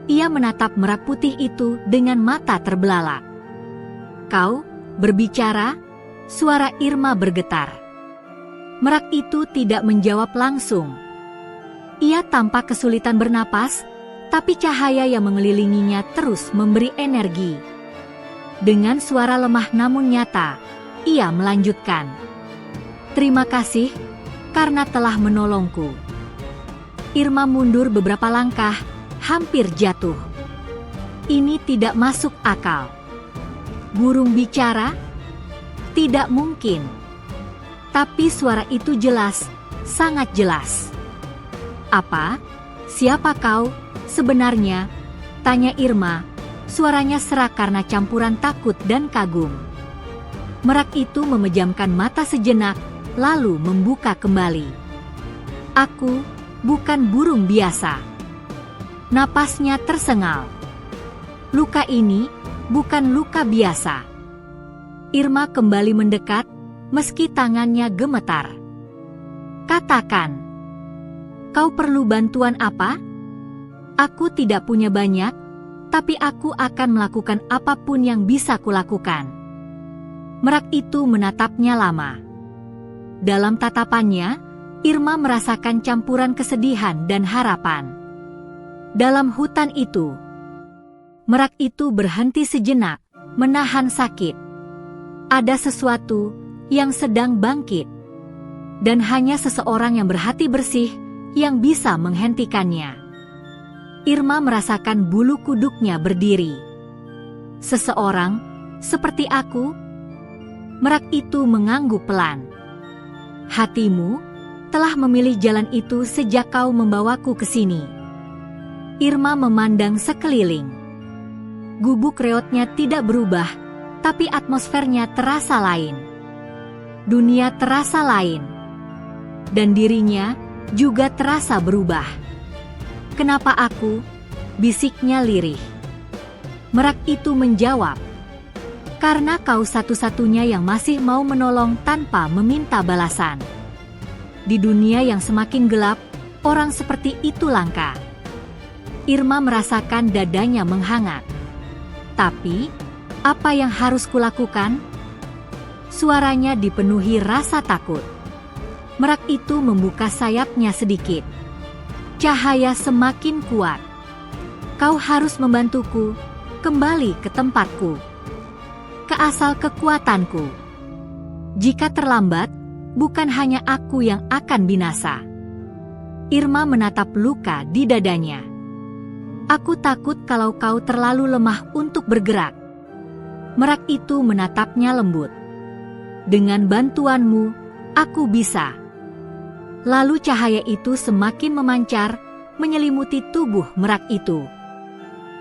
Ia menatap merak putih itu dengan mata terbelalak. "Kau berbicara?" Suara Irma bergetar. Merak itu tidak menjawab langsung. Ia tampak kesulitan bernapas, tapi cahaya yang mengelilinginya terus memberi energi. Dengan suara lemah namun nyata, ia melanjutkan, "Terima kasih karena telah menolongku." Irma mundur beberapa langkah, hampir jatuh. Ini tidak masuk akal. Burung bicara? Tidak mungkin. Tapi suara itu jelas, sangat jelas. "Apa? Siapa kau sebenarnya?" tanya Irma. Suaranya serak karena campuran takut dan kagum. Merak itu memejamkan mata sejenak, lalu membuka kembali. "Aku bukan burung biasa." Napasnya tersengal. "Luka ini bukan luka biasa." Irma kembali mendekat, meski tangannya gemetar. "Katakan, kau perlu bantuan apa?" "Aku tidak punya banyak, tapi aku akan melakukan apapun yang bisa kulakukan." Merak itu menatapnya lama. Dalam tatapannya, Irma merasakan campuran kesedihan dan harapan. Dalam hutan itu, merak itu berhenti sejenak, menahan sakit. Ada sesuatu yang sedang bangkit, dan hanya seseorang yang berhati bersih yang bisa menghentikannya. Irma merasakan bulu kuduknya berdiri. "Seseorang seperti aku?" Merak itu mengangguk pelan. "Hatimu telah memilih jalan itu sejak kau membawaku ke sini." Irma memandang sekeliling. Gubuk reotnya tidak berubah, tapi atmosfernya terasa lain. Dunia terasa lain. Dan dirinya juga terasa berubah. "Kenapa aku?" bisiknya lirih. Merak itu menjawab, "Karena kau satu-satunya yang masih mau menolong tanpa meminta balasan. Di dunia yang semakin gelap, orang seperti itu langka." Irma merasakan dadanya menghangat. "Tapi, apa yang harus kulakukan?" Suaranya dipenuhi rasa takut. Merak itu membuka sayapnya sedikit. Cahaya semakin kuat. "Kau harus membantuku kembali ke tempatku, ke asal kekuatanku. Jika terlambat, bukan hanya aku yang akan binasa." Irma menatap luka di dadanya. "Aku takut kalau kau terlalu lemah untuk bergerak." Merak itu menatapnya lembut. "Dengan bantuanmu, aku bisa." Lalu cahaya itu semakin memancar, menyelimuti tubuh merak itu.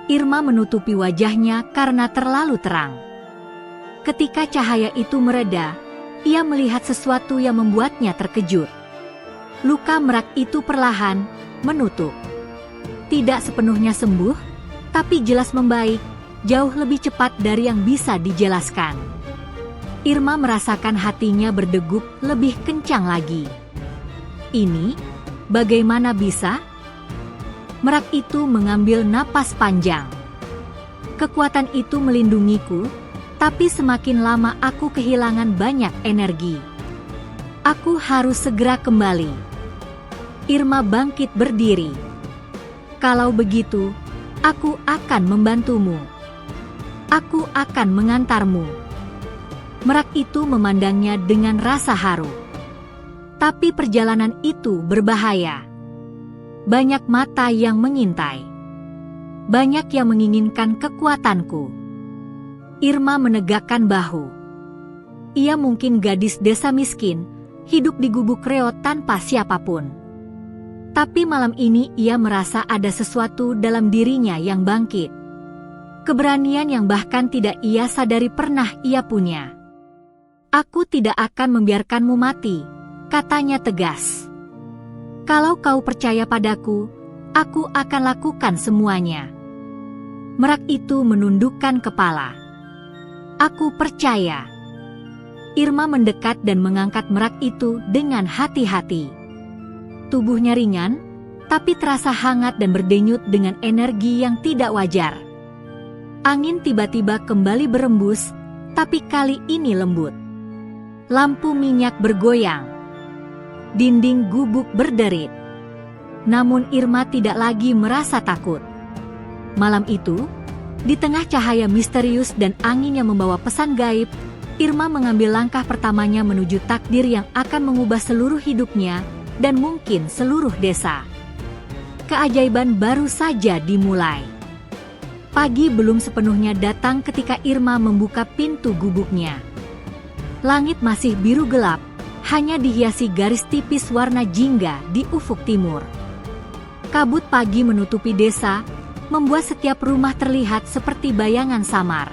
Irma menutupi wajahnya karena terlalu terang. Ketika cahaya itu mereda, ia melihat sesuatu yang membuatnya terkejut. Luka merak itu perlahan menutup. Tidak sepenuhnya sembuh, tapi jelas membaik, jauh lebih cepat dari yang bisa dijelaskan. Irma merasakan hatinya berdegup lebih kencang lagi. "Ini bagaimana bisa?" Merak itu mengambil napas panjang. "Kekuatan itu melindungiku, tapi semakin lama aku kehilangan banyak energi. Aku harus segera kembali." Irma bangkit berdiri. "Kalau begitu, aku akan membantumu. Aku akan mengantarmu." Merak itu memandangnya dengan rasa haru. Tapi perjalanan itu berbahaya. Banyak mata yang mengintai. Banyak yang menginginkan kekuatanku. Irma menegakkan bahu. Ia mungkin gadis desa miskin, hidup di gubuk reot tanpa siapapun. Tapi malam ini ia merasa ada sesuatu dalam dirinya yang bangkit. Keberanian yang bahkan tidak ia sadari pernah ia punya. "Aku tidak akan membiarkanmu mati," katanya tegas. Kalau kau percaya padaku, aku akan lakukan semuanya. Merak itu menundukkan kepala. Aku percaya. Irma mendekat dan mengangkat merak itu dengan hati-hati. Tubuhnya ringan, tapi terasa hangat dan berdenyut dengan energi yang tidak wajar. Angin tiba-tiba kembali berembus, tapi kali ini lembut. Lampu minyak bergoyang. Dinding gubuk berderit. Namun Irma tidak lagi merasa takut. Malam itu, di tengah cahaya misterius dan angin yang membawa pesan gaib, Irma mengambil langkah pertamanya menuju takdir yang akan mengubah seluruh hidupnya dan mungkin seluruh desa. Keajaiban baru saja dimulai. Pagi belum sepenuhnya datang ketika Irma membuka pintu gubuknya. Langit masih biru gelap, hanya dihiasi garis tipis warna jingga di ufuk timur. Kabut pagi menutupi desa, membuat setiap rumah terlihat seperti bayangan samar.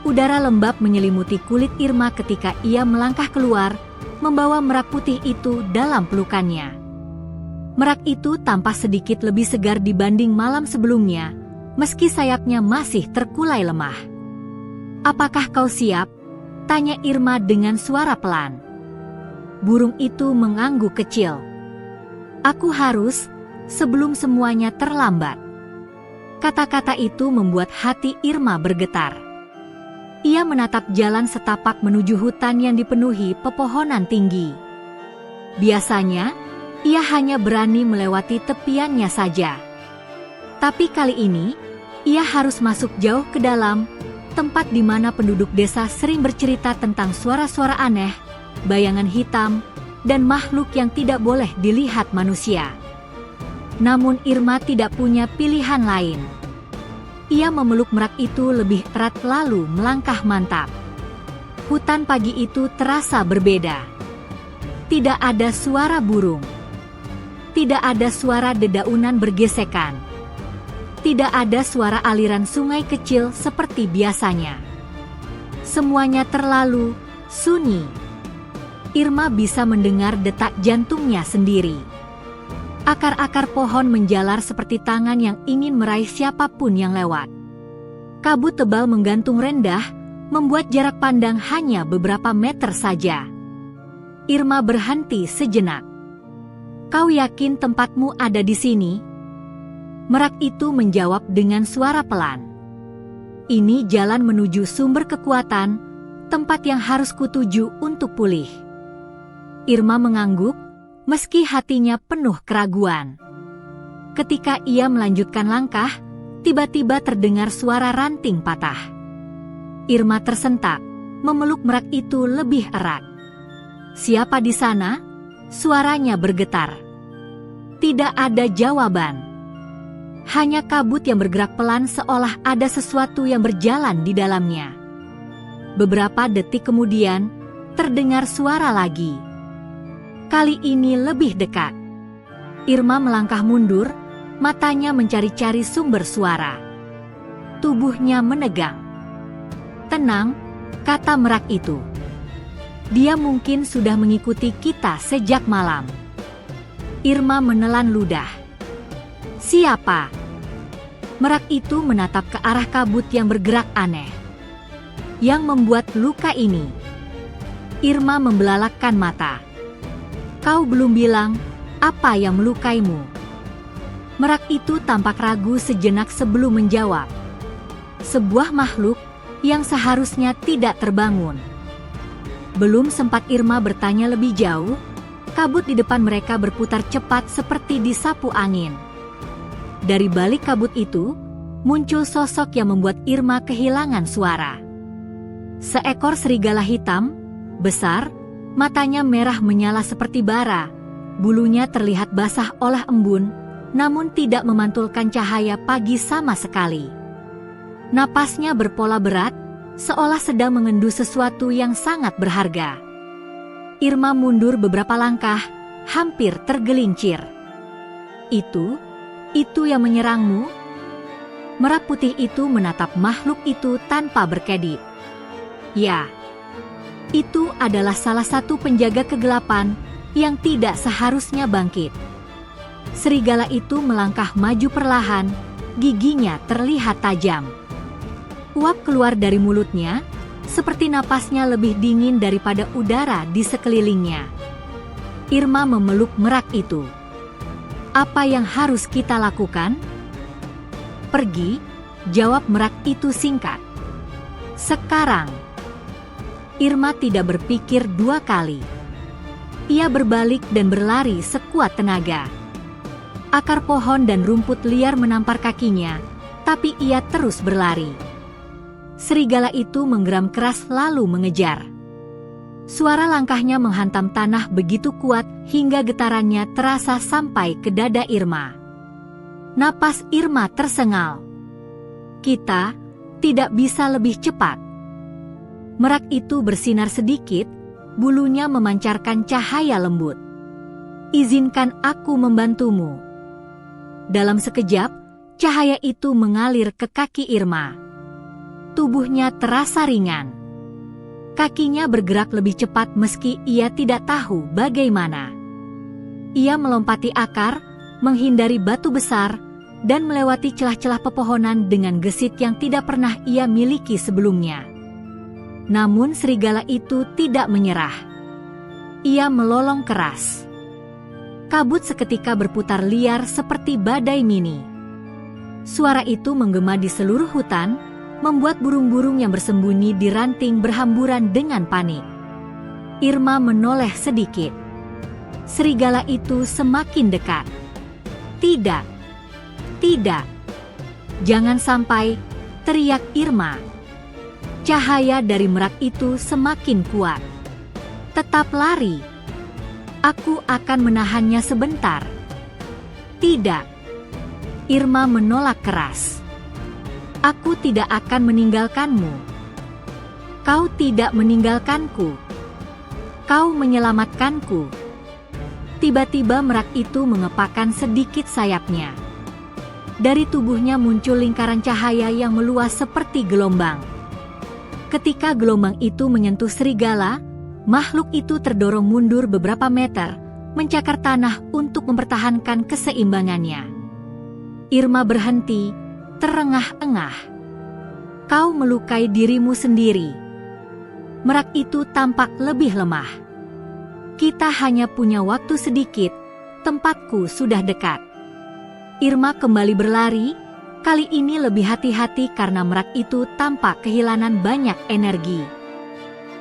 Udara lembab menyelimuti kulit Irma ketika ia melangkah keluar, membawa merak putih itu dalam pelukannya. Merak itu tampak sedikit lebih segar dibanding malam sebelumnya, meski sayapnya masih terkulai lemah. "Apakah kau siap?" tanya Irma dengan suara pelan. Burung itu mengangguk kecil. "Aku harus, sebelum semuanya terlambat." Kata-kata itu membuat hati Irma bergetar. Ia menatap jalan setapak menuju hutan yang dipenuhi pepohonan tinggi. Biasanya, ia hanya berani melewati tepiannya saja. Tapi kali ini, ia harus masuk jauh ke dalam, tempat di mana penduduk desa sering bercerita tentang suara-suara aneh, bayangan hitam, dan makhluk yang tidak boleh dilihat manusia. Namun Irma tidak punya pilihan lain. Ia memeluk merak itu lebih erat lalu melangkah mantap. Hutan pagi itu terasa berbeda. Tidak ada suara burung. Tidak ada suara dedaunan bergesekan. Tidak ada suara aliran sungai kecil seperti biasanya. Semuanya terlalu sunyi. Irma bisa mendengar detak jantungnya sendiri. Akar-akar pohon menjalar seperti tangan yang ingin meraih siapapun yang lewat. Kabut tebal menggantung rendah, membuat jarak pandang hanya beberapa meter saja. Irma berhenti sejenak. "Kau yakin tempatmu ada di sini?" Merak itu menjawab dengan suara pelan. "Ini jalan menuju sumber kekuatan, tempat yang harus kutuju untuk pulih." Irma mengangguk, meski hatinya penuh keraguan. Ketika ia melanjutkan langkah, tiba-tiba terdengar suara ranting patah. Irma tersentak, memeluk merak itu lebih erat. "Siapa di sana?" Suaranya bergetar. Tidak ada jawaban. Hanya kabut yang bergerak pelan seolah ada sesuatu yang berjalan di dalamnya. Beberapa detik kemudian, terdengar suara lagi. Kali ini lebih dekat. Irma melangkah mundur, matanya mencari-cari sumber suara. Tubuhnya menegang. "Tenang," kata merak itu. "Dia mungkin sudah mengikuti kita sejak malam." Irma menelan ludah. "Siapa?" Merak itu menatap ke arah kabut yang bergerak aneh. "Yang membuat luka ini." Irma membelalakkan mata. "Kau belum bilang apa yang melukaimu." Merak itu tampak ragu sejenak sebelum menjawab. Sebuah makhluk yang seharusnya tidak terbangun. Belum sempat Irma bertanya lebih jauh, kabut di depan mereka berputar cepat seperti disapu angin. Dari balik kabut itu, muncul sosok yang membuat Irma kehilangan suara. Seekor serigala hitam, besar, matanya merah menyala seperti bara, bulunya terlihat basah oleh embun, namun tidak memantulkan cahaya pagi sama sekali. Napasnya berpola berat, seolah sedang mengendu sesuatu yang sangat berharga. Irma mundur beberapa langkah, hampir tergelincir. Itu yang menyerangmu?" Merak putih itu menatap makhluk itu tanpa berkedip. "Ya. Itu adalah salah satu penjaga kegelapan, yang tidak seharusnya bangkit. Serigala itu melangkah maju perlahan, giginya terlihat tajam. Uap keluar dari mulutnya, seperti napasnya lebih dingin daripada udara di sekelilingnya. Irma memeluk merak itu. Apa yang harus kita lakukan? Pergi, jawab merak itu singkat. Sekarang. Irma tidak berpikir dua kali. Ia berbalik dan berlari sekuat tenaga. Akar pohon dan rumput liar menampar kakinya, tapi ia terus berlari. Serigala itu menggeram keras lalu mengejar. Suara langkahnya menghantam tanah begitu kuat hingga getarannya terasa sampai ke dada Irma. Napas Irma tersengal. Kita tidak bisa lebih cepat. Merak itu bersinar sedikit, bulunya memancarkan cahaya lembut. Izinkan aku membantumu. Dalam sekejap, cahaya itu mengalir ke kaki Irma. Tubuhnya terasa ringan. Kakinya bergerak lebih cepat meski ia tidak tahu bagaimana. Ia melompati akar, menghindari batu besar, dan melewati celah-celah pepohonan dengan gesit yang tidak pernah ia miliki sebelumnya. Namun serigala itu tidak menyerah. Ia melolong keras. Kabut seketika berputar liar seperti badai mini. Suara itu menggema di seluruh hutan, membuat burung-burung yang bersembunyi di ranting berhamburan dengan panik. Irma menoleh sedikit. Serigala itu semakin dekat. Tidak, tidak, jangan sampai, teriak Irma. Cahaya dari merak itu semakin kuat. Tetap lari. Aku akan menahannya sebentar. Tidak. Irma menolak keras. Aku tidak akan meninggalkanmu. Kau tidak meninggalkanku. Kau menyelamatkanku. Tiba-tiba merak itu mengepakkan sedikit sayapnya. Dari tubuhnya muncul lingkaran cahaya yang meluas seperti gelombang. Ketika gelombang itu menyentuh serigala, makhluk itu terdorong mundur beberapa meter, mencakar tanah untuk mempertahankan keseimbangannya. Irma berhenti, terengah-engah. Kau melukai dirimu sendiri. Merak itu tampak lebih lemah. Kita hanya punya waktu sedikit, tempatku sudah dekat. Irma kembali berlari, kali ini lebih hati-hati karena merak itu tampak kehilangan banyak energi.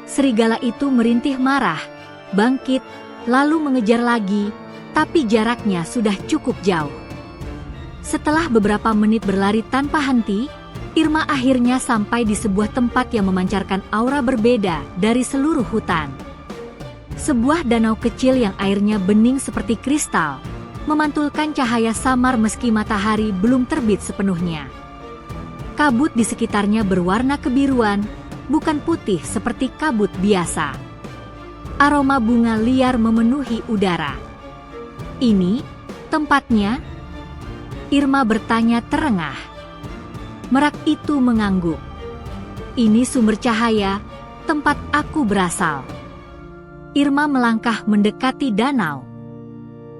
Serigala itu merintih marah, bangkit, lalu mengejar lagi, tapi jaraknya sudah cukup jauh. Setelah beberapa menit berlari tanpa henti, Irma akhirnya sampai di sebuah tempat yang memancarkan aura berbeda dari seluruh hutan. Sebuah danau kecil yang airnya bening seperti kristal, memantulkan cahaya samar meski matahari belum terbit sepenuhnya. Kabut di sekitarnya berwarna kebiruan, bukan putih seperti kabut biasa. Aroma bunga liar memenuhi udara. Ini tempatnya? Irma bertanya terengah. Merak itu mengangguk. Ini sumber cahaya, tempat aku berasal. Irma melangkah mendekati danau.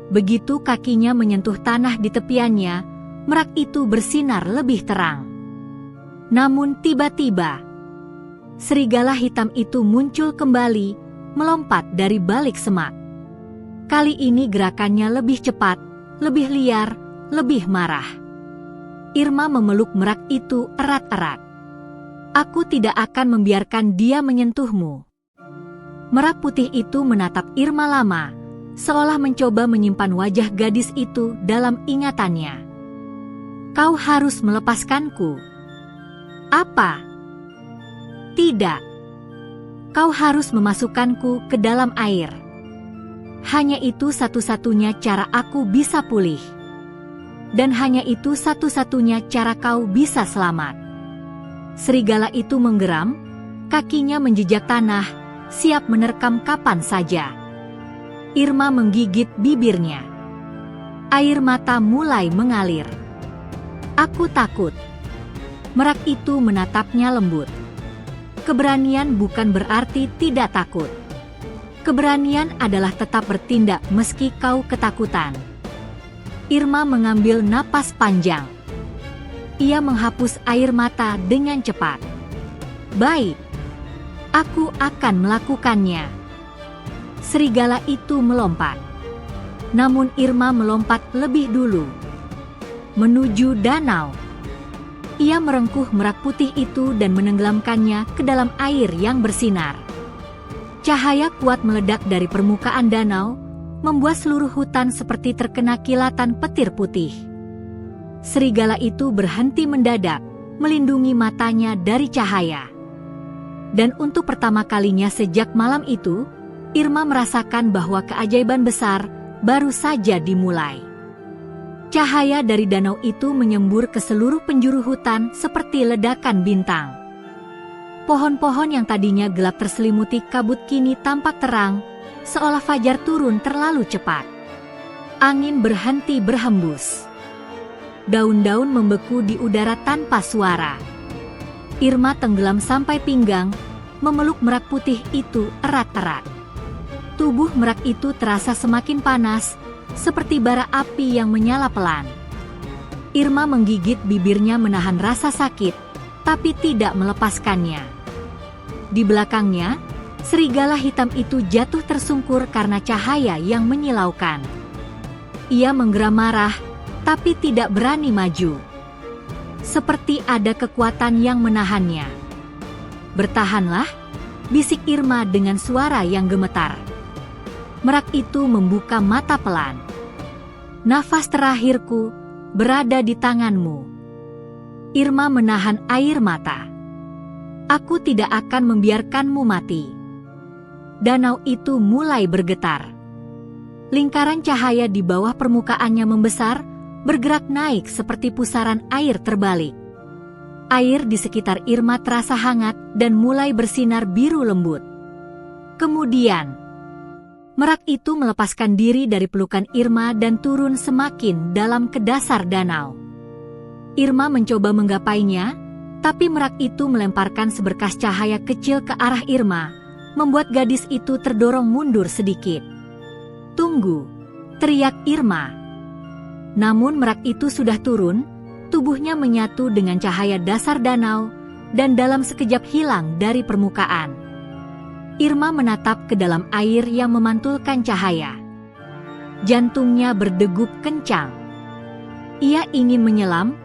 Begitu kakinya menyentuh tanah di tepiannya, merak itu bersinar lebih terang. Namun tiba-tiba, serigala hitam itu muncul kembali, melompat dari balik semak. Kali ini gerakannya lebih cepat, lebih liar, lebih marah. Irma memeluk merak itu erat-erat. Aku tidak akan membiarkan dia menyentuhmu. Merak putih itu menatap Irma lama, seolah mencoba menyimpan wajah gadis itu dalam ingatannya. Kau harus melepaskanku. Apa? Tidak. Kau harus memasukkanku ke dalam air. Hanya itu satu-satunya cara aku bisa pulih. Dan hanya itu satu-satunya cara kau bisa selamat. Serigala itu menggeram, kakinya menjejak tanah, siap menerkam kapan saja. Irma menggigit bibirnya. Air mata mulai mengalir. Aku takut. Merak itu menatapnya lembut. Keberanian bukan berarti tidak takut. Keberanian adalah tetap bertindak meski kau ketakutan. Irma mengambil napas panjang. Ia menghapus air mata dengan cepat. Baik, aku akan melakukannya. Serigala itu melompat. Namun Irma melompat lebih dulu. Menuju danau. Ia merengkuh merak putih itu dan menenggelamkannya ke dalam air yang bersinar. Cahaya kuat meledak dari permukaan danau, membuat seluruh hutan seperti terkena kilatan petir putih. Serigala itu berhenti mendadak, melindungi matanya dari cahaya. Dan untuk pertama kalinya sejak malam itu, Irma merasakan bahwa keajaiban besar baru saja dimulai. Cahaya dari danau itu menyembur ke seluruh penjuru hutan seperti ledakan bintang. Pohon-pohon yang tadinya gelap terselimuti kabut kini tampak terang, seolah fajar turun terlalu cepat. Angin berhenti berhembus. Daun-daun membeku di udara tanpa suara. Irma tenggelam sampai pinggang, memeluk merak putih itu erat-erat. Tubuh merak itu terasa semakin panas, seperti bara api yang menyala pelan. Irma menggigit bibirnya menahan rasa sakit, tapi tidak melepaskannya. Di belakangnya, serigala hitam itu jatuh tersungkur karena cahaya yang menyilaukan. Ia menggeram marah, tapi tidak berani maju. Seperti ada kekuatan yang menahannya. Bertahanlah, bisik Irma dengan suara yang gemetar. Merak itu membuka mata pelan. Nafas terakhirku berada di tanganmu. Irma menahan air mata. Aku tidak akan membiarkanmu mati. Danau itu mulai bergetar. Lingkaran cahaya di bawah permukaannya membesar, bergerak naik seperti pusaran air terbalik. Air di sekitar Irma terasa hangat dan mulai bersinar biru lembut. Kemudian, merak itu melepaskan diri dari pelukan Irma dan turun semakin dalam ke dasar danau. Irma mencoba menggapainya, tapi merak itu melemparkan seberkas cahaya kecil ke arah Irma, membuat gadis itu terdorong mundur sedikit. "Tunggu!" teriak Irma. Namun merak itu sudah turun, tubuhnya menyatu dengan cahaya dasar danau, dan dalam sekejap hilang dari permukaan. Irma menatap ke dalam air yang memantulkan cahaya. Jantungnya berdegup kencang. Ia ingin menyelam,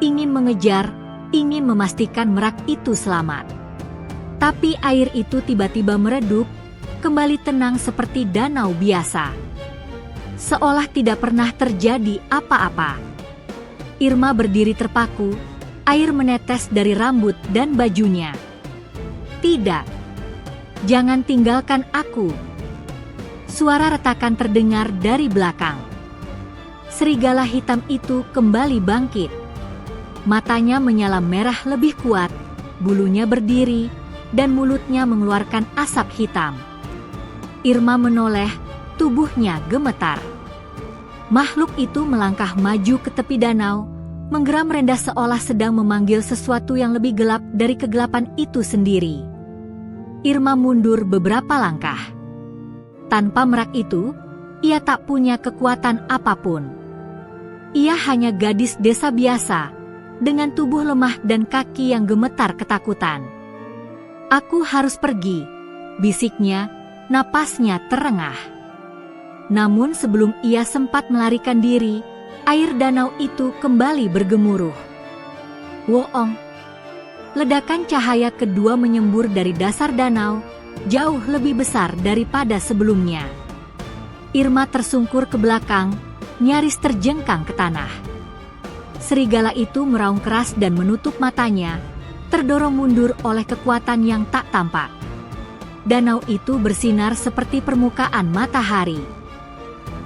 ingin mengejar, ingin memastikan merak itu selamat. Tapi air itu tiba-tiba meredup, kembali tenang seperti danau biasa. Seolah tidak pernah terjadi apa-apa. Irma berdiri terpaku, air menetes dari rambut dan bajunya. "Tidak, jangan tinggalkan aku." Suara retakan terdengar dari belakang. Serigala hitam itu kembali bangkit. Matanya menyala merah lebih kuat, bulunya berdiri, dan mulutnya mengeluarkan asap hitam. Irma menoleh, tubuhnya gemetar. Makhluk itu melangkah maju ke tepi danau, menggeram rendah seolah sedang memanggil sesuatu yang lebih gelap dari kegelapan itu sendiri. Irma mundur beberapa langkah. Tanpa merak itu, ia tak punya kekuatan apapun. Ia hanya gadis desa biasa, dengan tubuh lemah dan kaki yang gemetar ketakutan. "Aku harus pergi," bisiknya, napasnya terengah. Namun sebelum ia sempat melarikan diri, air danau itu kembali bergemuruh. Woong! Ledakan cahaya kedua menyembur dari dasar danau, jauh lebih besar daripada sebelumnya. Irma tersungkur ke belakang, nyaris terjengkang ke tanah. Serigala itu meraung keras dan menutup matanya, terdorong mundur oleh kekuatan yang tak tampak. Danau itu bersinar seperti permukaan matahari.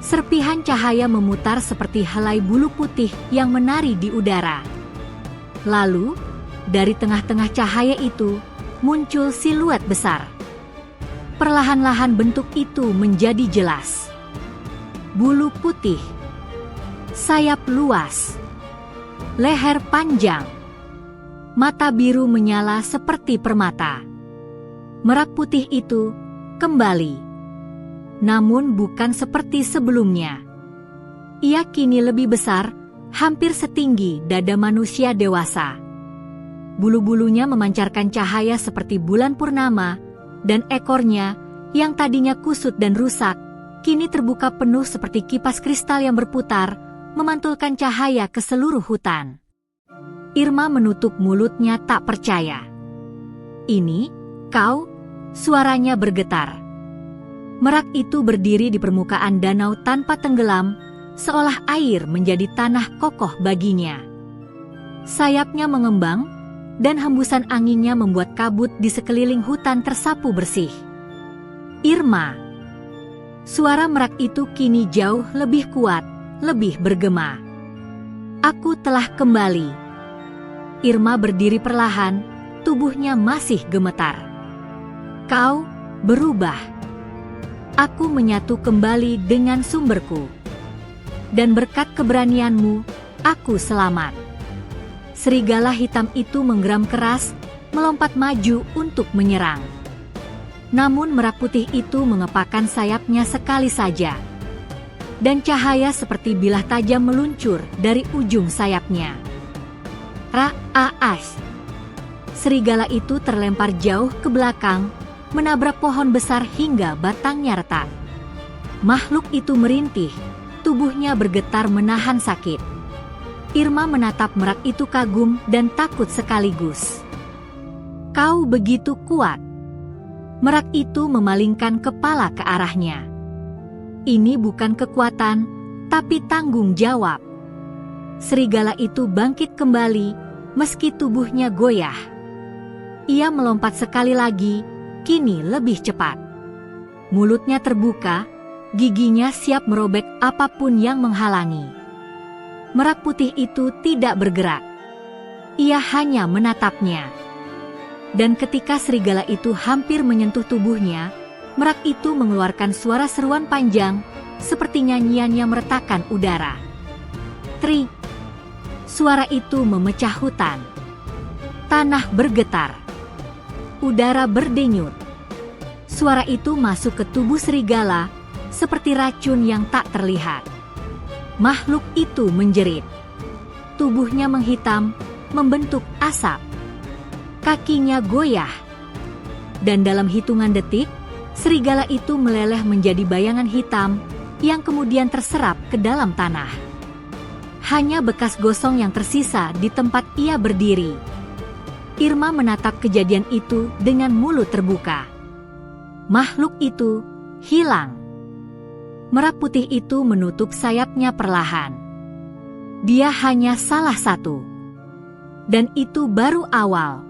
Serpihan cahaya memutar seperti helai bulu putih yang menari di udara. Lalu, dari tengah-tengah cahaya itu, muncul siluet besar. Perlahan-lahan bentuk itu menjadi jelas. Bulu putih, sayap luas, leher panjang, mata biru menyala seperti permata. Merak putih itu kembali. namun bukan seperti sebelumnya. Ia kini lebih besar, hampir setinggi dada manusia dewasa. Bulu-bulunya memancarkan cahaya seperti bulan purnama, dan ekornya, yang tadinya kusut dan rusak, kini terbuka penuh seperti kipas kristal yang berputar, memantulkan cahaya ke seluruh hutan. Irma menutup mulutnya tak percaya. "Ini, kau?" Suaranya bergetar. Merak itu berdiri di permukaan danau tanpa tenggelam, seolah air menjadi tanah kokoh baginya. Sayapnya mengembang, dan hembusan anginnya membuat kabut di sekeliling hutan tersapu bersih. "Irma!" Suara merak itu kini jauh lebih kuat, lebih bergema. "Aku telah kembali." Irma berdiri perlahan, tubuhnya masih gemetar. "Kau berubah. Aku menyatu kembali dengan sumberku. Dan berkat keberanianmu, aku selamat." Serigala hitam itu menggeram keras, melompat maju untuk menyerang. Namun merak putih itu mengepakkan sayapnya sekali saja. Dan cahaya seperti bilah tajam meluncur dari ujung sayapnya. Ra-a-as. Serigala itu terlempar jauh ke belakang, menabrak pohon besar hingga batangnya retak. Makhluk itu merintih, tubuhnya bergetar menahan sakit. Irma menatap merak itu kagum dan takut sekaligus. "Kau begitu kuat." Merak itu memalingkan kepala ke arahnya. "Ini bukan kekuatan, tapi tanggung jawab." Serigala itu bangkit kembali, meski tubuhnya goyah. Ia melompat sekali lagi, kini lebih cepat. Mulutnya terbuka, giginya siap merobek apapun yang menghalangi. Merak putih itu tidak bergerak. Ia hanya menatapnya. Dan ketika serigala itu hampir menyentuh tubuhnya, merak itu mengeluarkan suara seruan panjang, seperti nyanyian yang meretakkan udara. Tri! Suara itu memecah hutan. Tanah bergetar. Udara berdenyut. Suara itu masuk ke tubuh serigala, seperti racun yang tak terlihat. Makhluk itu menjerit. Tubuhnya menghitam, membentuk asap. Kakinya goyah. Dan dalam hitungan detik, serigala itu meleleh menjadi bayangan hitam, yang kemudian terserap ke dalam tanah. Hanya bekas gosong yang tersisa di tempat ia berdiri. Irma menatap kejadian itu dengan mulut terbuka. Makhluk itu hilang. Merak putih itu menutup sayapnya perlahan. Dia hanya salah satu. Dan itu baru awal.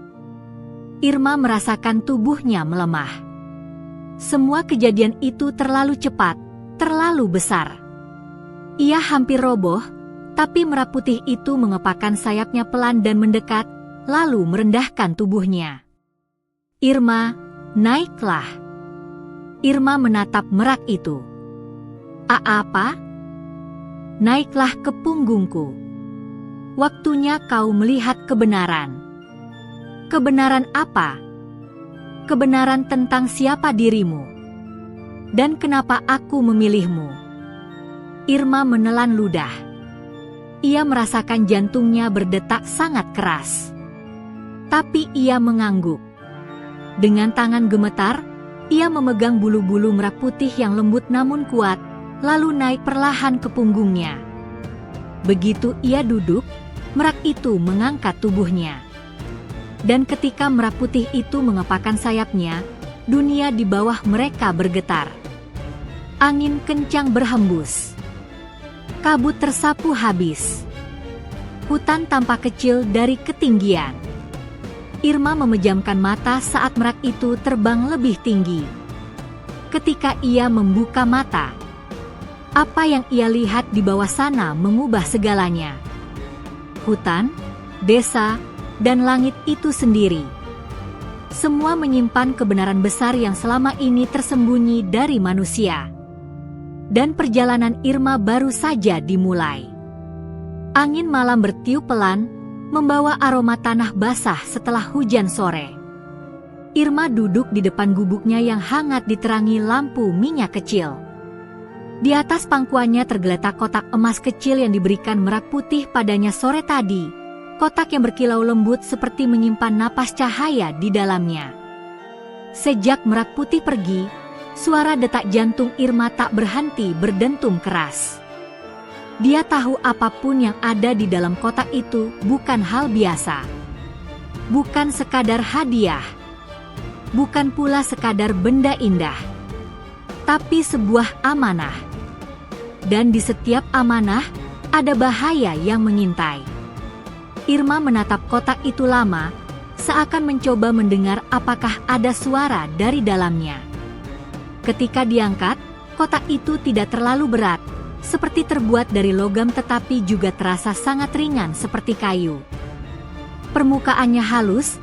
Irma merasakan tubuhnya melemah. Semua kejadian itu terlalu cepat, terlalu besar. Ia hampir roboh, tapi merak putih itu mengepakkan sayapnya pelan dan mendekat, lalu merendahkan tubuhnya. "Irma, naiklah." Irma menatap merak itu. "Apa? Naiklah ke punggungku. Waktunya kau melihat kebenaran." "Kebenaran apa?" "Kebenaran tentang siapa dirimu. Dan kenapa aku memilihmu." Irma menelan ludah. Ia merasakan jantungnya berdetak sangat keras. Tapi ia mengangguk. Dengan tangan gemetar, ia memegang bulu-bulu merak putih yang lembut namun kuat, lalu naik perlahan ke punggungnya. Begitu ia duduk, merak itu mengangkat tubuhnya. Dan ketika merak putih itu mengepakkan sayapnya, dunia di bawah mereka bergetar. Angin kencang berhembus. Kabut tersapu habis. Hutan tampak kecil dari ketinggian. Irma memejamkan mata saat merak itu terbang lebih tinggi. Ketika ia membuka mata, apa yang ia lihat di bawah sana mengubah segalanya. Hutan, desa, dan langit itu sendiri. Semua menyimpan kebenaran besar yang selama ini tersembunyi dari manusia. Dan perjalanan Irma baru saja dimulai. Angin malam bertiup pelan, membawa aroma tanah basah setelah hujan sore. Irma duduk di depan gubuknya yang hangat diterangi lampu minyak kecil. Di atas pangkuannya tergeletak kotak emas kecil yang diberikan Merak Putih padanya sore tadi. Kotak yang berkilau lembut seperti menyimpan napas cahaya di dalamnya. Sejak Merak Putih pergi, suara detak jantung Irma tak berhenti berdentum keras. Dia tahu apapun yang ada di dalam kotak itu bukan hal biasa. Bukan sekadar hadiah. Bukan pula sekadar benda indah. Tapi sebuah amanah. Dan di setiap amanah, ada bahaya yang mengintai. Irma menatap kotak itu lama, seakan mencoba mendengar apakah ada suara dari dalamnya. Ketika diangkat, kotak itu tidak terlalu berat, seperti terbuat dari logam tetapi juga terasa sangat ringan seperti kayu. Permukaannya halus,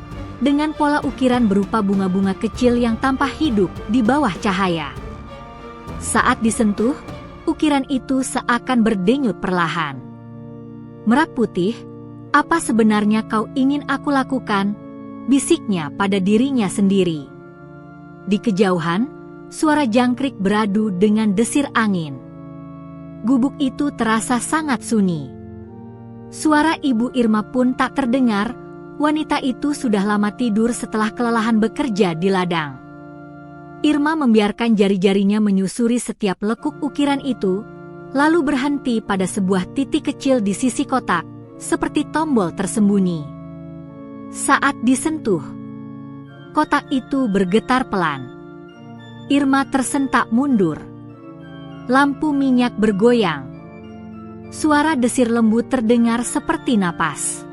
dengan pola ukiran berupa bunga-bunga kecil yang tampak hidup di bawah cahaya. Saat disentuh, ukiran itu seakan berdenyut perlahan. Merak Putih, apa sebenarnya kau ingin aku lakukan? Bisiknya pada dirinya sendiri. Di kejauhan, suara jangkrik beradu dengan desir angin. Gubuk itu terasa sangat sunyi. Suara Ibu Irma pun tak terdengar, wanita itu sudah lama tidur setelah kelelahan bekerja di ladang. Irma membiarkan jari-jarinya menyusuri setiap lekuk ukiran itu, lalu berhenti pada sebuah titik kecil di sisi kotak, seperti tombol tersembunyi. Saat disentuh, kotak itu bergetar pelan. Irma tersentak mundur. Lampu minyak bergoyang. Suara desir lembut terdengar seperti napas.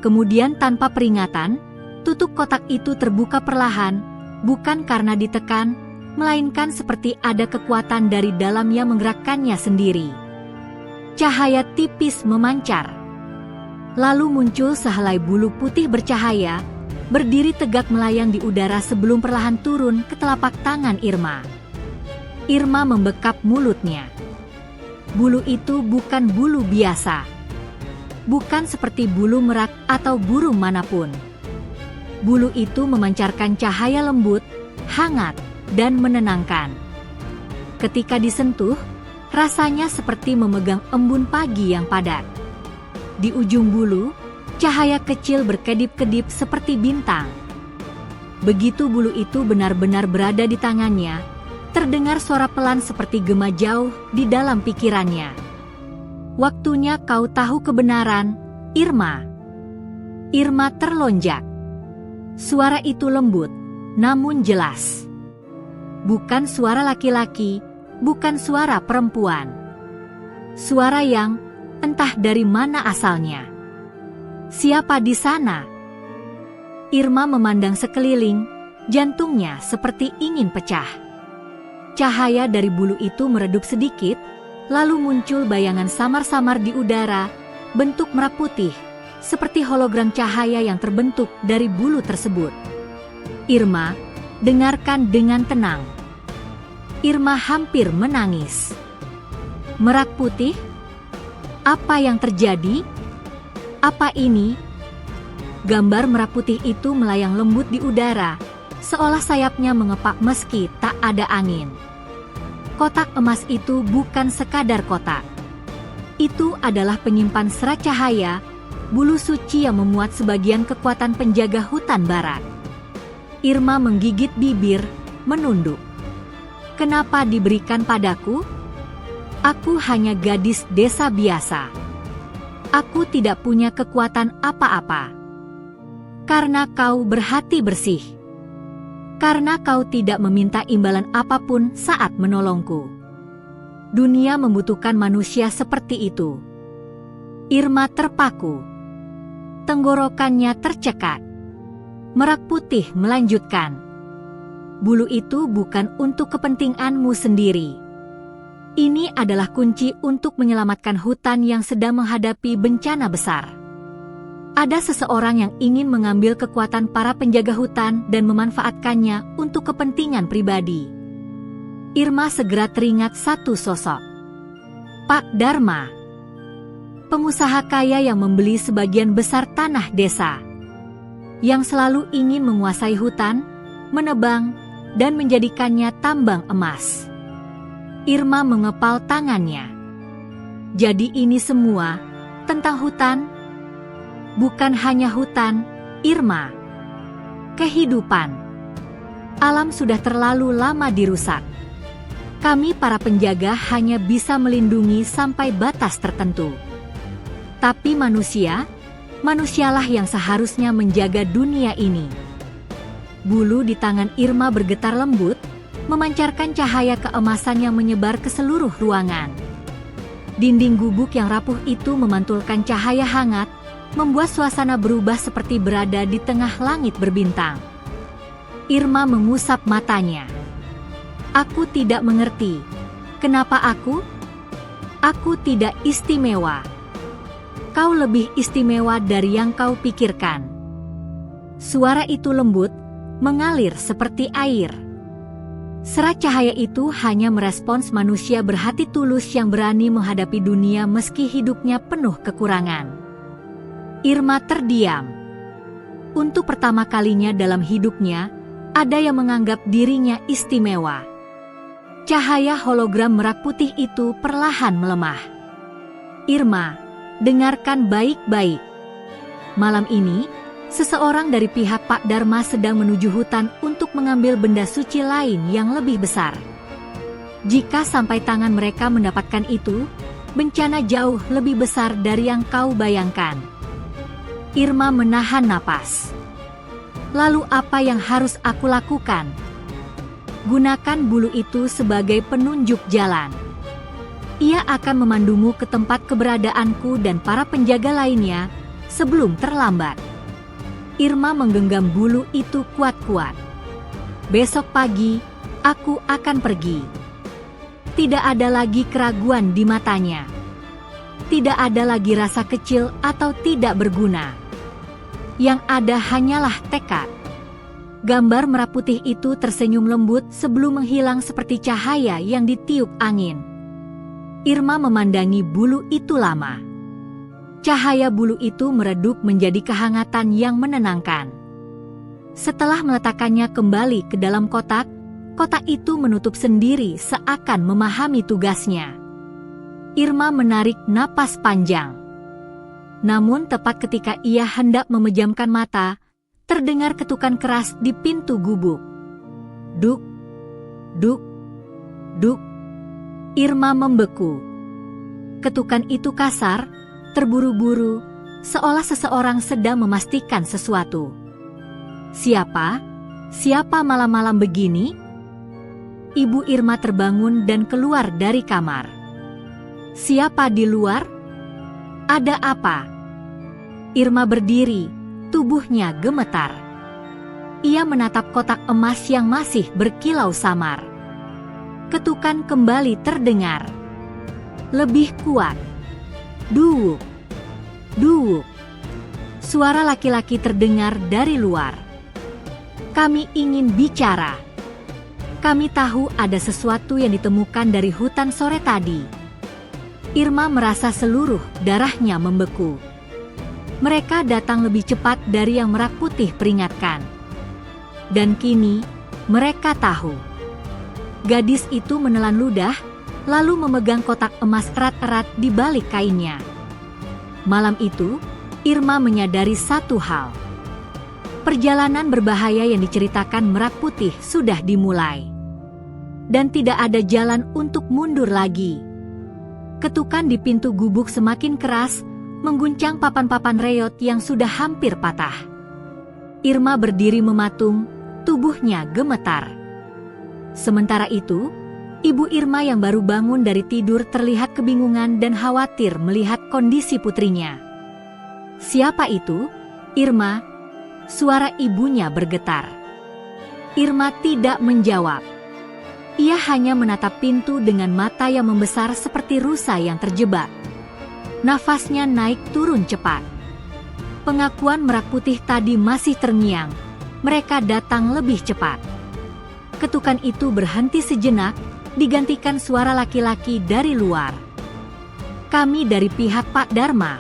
Kemudian tanpa peringatan, tutup kotak itu terbuka perlahan, bukan karena ditekan, melainkan seperti ada kekuatan dari dalam yang menggerakkannya sendiri. Cahaya tipis memancar. Lalu muncul sehelai bulu putih bercahaya, berdiri tegak melayang di udara sebelum perlahan turun ke telapak tangan Irma. Irma membekap mulutnya. Bulu itu bukan bulu biasa. Bukan seperti bulu merak atau burung manapun. Bulu itu memancarkan cahaya lembut, hangat, dan menenangkan. Ketika disentuh, rasanya seperti memegang embun pagi yang padat. Di ujung bulu, cahaya kecil berkedip-kedip seperti bintang. Begitu bulu itu benar-benar berada di tangannya, terdengar suara pelan seperti gema jauh di dalam pikirannya. Waktunya kau tahu kebenaran, Irma. Irma terlonjak. Suara itu lembut, namun jelas. Bukan suara laki-laki, bukan suara perempuan. Suara yang entah dari mana asalnya. Siapa di sana? Irma memandang sekeliling, jantungnya seperti ingin pecah. Cahaya dari bulu itu meredup sedikit, lalu muncul bayangan samar-samar di udara, bentuk Merak Putih, seperti hologram cahaya yang terbentuk dari bulu tersebut. Irma, dengarkan dengan tenang. Irma hampir menangis. Merak Putih? Apa yang terjadi? Apa ini? Gambar Merak Putih itu melayang lembut di udara, seolah sayapnya mengepak meski tak ada angin. Kotak emas itu bukan sekadar kotak. Itu adalah penyimpan serat cahaya, bulu suci yang memuat sebagian kekuatan penjaga hutan barat. Irma menggigit bibir, menunduk. Kenapa diberikan padaku? Aku hanya gadis desa biasa. Aku tidak punya kekuatan apa-apa. Karena kau berhati bersih. Karena kau tidak meminta imbalan apapun saat menolongku. Dunia membutuhkan manusia seperti itu. Irma terpaku. Tenggorokannya tercekat. Merak Putih melanjutkan. Bulu itu bukan untuk kepentinganmu sendiri. Ini adalah kunci untuk menyelamatkan hutan yang sedang menghadapi bencana besar. Ada seseorang yang ingin mengambil kekuatan para penjaga hutan dan memanfaatkannya untuk kepentingan pribadi. Irma segera teringat satu sosok. Pak Dharma. Pengusaha kaya yang membeli sebagian besar tanah desa. yang selalu ingin menguasai hutan, menebang, dan menjadikannya tambang emas. Irma mengepal tangannya. Jadi ini semua tentang hutan? Bukan hanya hutan, Irma. Kehidupan. Alam sudah terlalu lama dirusak. Kami para penjaga hanya bisa melindungi sampai batas tertentu. Tapi manusialah yang seharusnya menjaga dunia ini. Bulu di tangan Irma bergetar lembut, memancarkan cahaya keemasan yang menyebar ke seluruh ruangan. Dinding gubuk yang rapuh itu memantulkan cahaya hangat, membuat suasana berubah seperti berada di tengah langit berbintang. Irma mengusap matanya. Aku tidak mengerti. Kenapa aku? Aku tidak istimewa. Kau lebih istimewa dari yang kau pikirkan. Suara itu lembut, mengalir seperti air. Serat cahaya itu hanya merespons manusia berhati tulus yang berani menghadapi dunia meski hidupnya penuh kekurangan. Irma terdiam. Untuk pertama kalinya dalam hidupnya, ada yang menganggap dirinya istimewa. Cahaya hologram merah putih itu perlahan melemah. Irma, dengarkan baik-baik. Malam ini, seseorang dari pihak Pak Dharma sedang menuju hutan untuk mengambil benda suci lain yang lebih besar. Jika sampai tangan mereka mendapatkan itu, bencana jauh lebih besar dari yang kau bayangkan. Irma menahan napas. Lalu apa yang harus aku lakukan? Gunakan bulu itu sebagai penunjuk jalan. Ia akan memandumu ke tempat keberadaanku dan para penjaga lainnya sebelum terlambat. Irma menggenggam bulu itu kuat-kuat. Besok pagi, aku akan pergi. Tidak ada lagi keraguan di matanya. Tidak ada lagi rasa kecil atau tidak berguna. Yang ada hanyalah tekad. Gambar merah putih itu tersenyum lembut sebelum menghilang seperti cahaya yang ditiup angin. Irma memandangi bulu itu lama. Cahaya bulu itu meredup menjadi kehangatan yang menenangkan. Setelah meletakkannya kembali ke dalam kotak, kotak itu menutup sendiri seakan memahami tugasnya. Irma menarik napas panjang. Namun tepat ketika ia hendak memejamkan mata, terdengar ketukan keras di pintu gubuk. Duk, duk, duk. Irma membeku. Ketukan itu kasar, terburu-buru, seolah seseorang sedang memastikan sesuatu. Siapa? Siapa malam-malam begini? Ibu Irma terbangun dan keluar dari kamar. Siapa di luar? Ada apa? Irma berdiri. Tubuhnya gemetar. Ia menatap kotak emas yang masih berkilau samar. Ketukan kembali terdengar. Lebih kuat. Duuk. Duuk. Suara laki-laki terdengar dari luar. Kami ingin bicara. Kami tahu ada sesuatu yang ditemukan dari hutan sore tadi. Irma merasa seluruh darahnya membeku. Mereka datang lebih cepat dari yang merah putih peringatkan. Dan kini, mereka tahu. Gadis itu menelan ludah, lalu memegang kotak emas erat-erat di balik kainnya. Malam itu, Irma menyadari satu hal. Perjalanan berbahaya yang diceritakan merah putih sudah dimulai. Dan tidak ada jalan untuk mundur lagi. Ketukan di pintu gubuk semakin keras, mengguncang papan-papan reot yang sudah hampir patah. Irma berdiri mematung, tubuhnya gemetar. Sementara itu, Ibu Irma yang baru bangun dari tidur terlihat kebingungan dan khawatir melihat kondisi putrinya. Siapa itu? Irma? Suara ibunya bergetar. Irma tidak menjawab. Ia hanya menatap pintu dengan mata yang membesar seperti rusa yang terjebak. Nafasnya naik turun cepat. Pengakuan merah putih tadi masih terngiang. Mereka datang lebih cepat. Ketukan itu berhenti sejenak, digantikan suara laki-laki dari luar. Kami dari pihak Pak Dharma.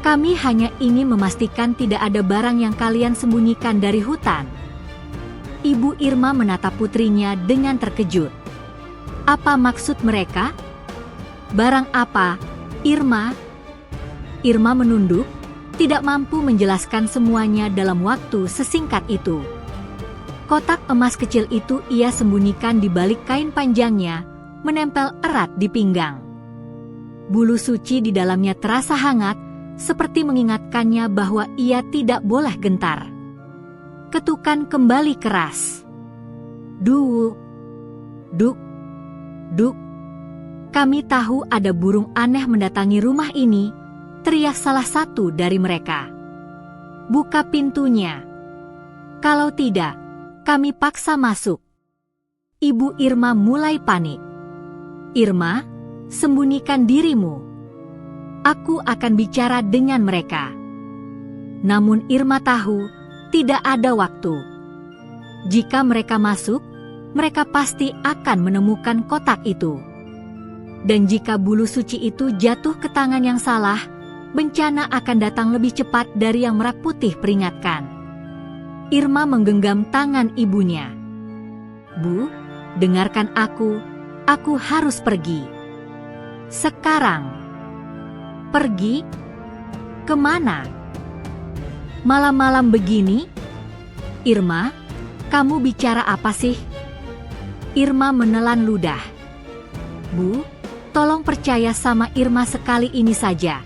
Kami hanya ingin memastikan tidak ada barang yang kalian sembunyikan dari hutan. Ibu Irma menatap putrinya dengan terkejut. Apa maksud mereka? Barang apa, Irma? Irma menunduk, tidak mampu menjelaskan semuanya dalam waktu sesingkat itu. Kotak emas kecil itu ia sembunyikan di balik kain panjangnya, menempel erat di pinggang. Bulu suci di dalamnya terasa hangat, seperti mengingatkannya bahwa ia tidak boleh gentar. Ketukan kembali keras. Duk, duk, duk. Kami tahu ada burung aneh mendatangi rumah ini, teriak salah satu dari mereka. Buka pintunya. Kalau tidak, kami paksa masuk. Ibu Irma mulai panik. Irma, sembunyikan dirimu. Aku akan bicara dengan mereka. Namun Irma tahu, tidak ada waktu. Jika mereka masuk, mereka pasti akan menemukan kotak itu. Dan jika bulu suci itu jatuh ke tangan yang salah, bencana akan datang lebih cepat dari yang Merak Putih peringatkan. Irma menggenggam tangan ibunya. Bu, dengarkan aku harus pergi. Sekarang. Pergi? Kemana? Malam-malam begini? Irma, kamu bicara apa sih? Irma menelan ludah. Bu, tolong percaya sama Irma sekali ini saja.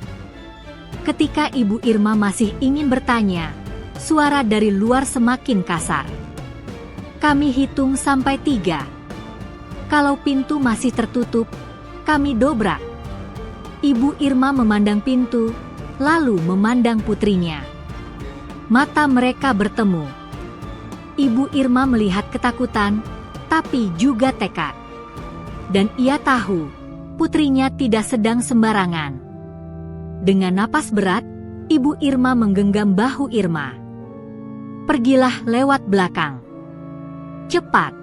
Ketika Ibu Irma masih ingin bertanya, suara dari luar semakin kasar. Kami hitung sampai 3. Kalau pintu masih tertutup, kami dobrak. Ibu Irma memandang pintu, lalu memandang putrinya. Mata mereka bertemu. Ibu Irma melihat ketakutan, tapi juga tekad. Dan ia tahu, putrinya tidak sedang sembarangan. Dengan napas berat, Ibu Irma menggenggam bahu Irma. Pergilah lewat belakang. Cepat.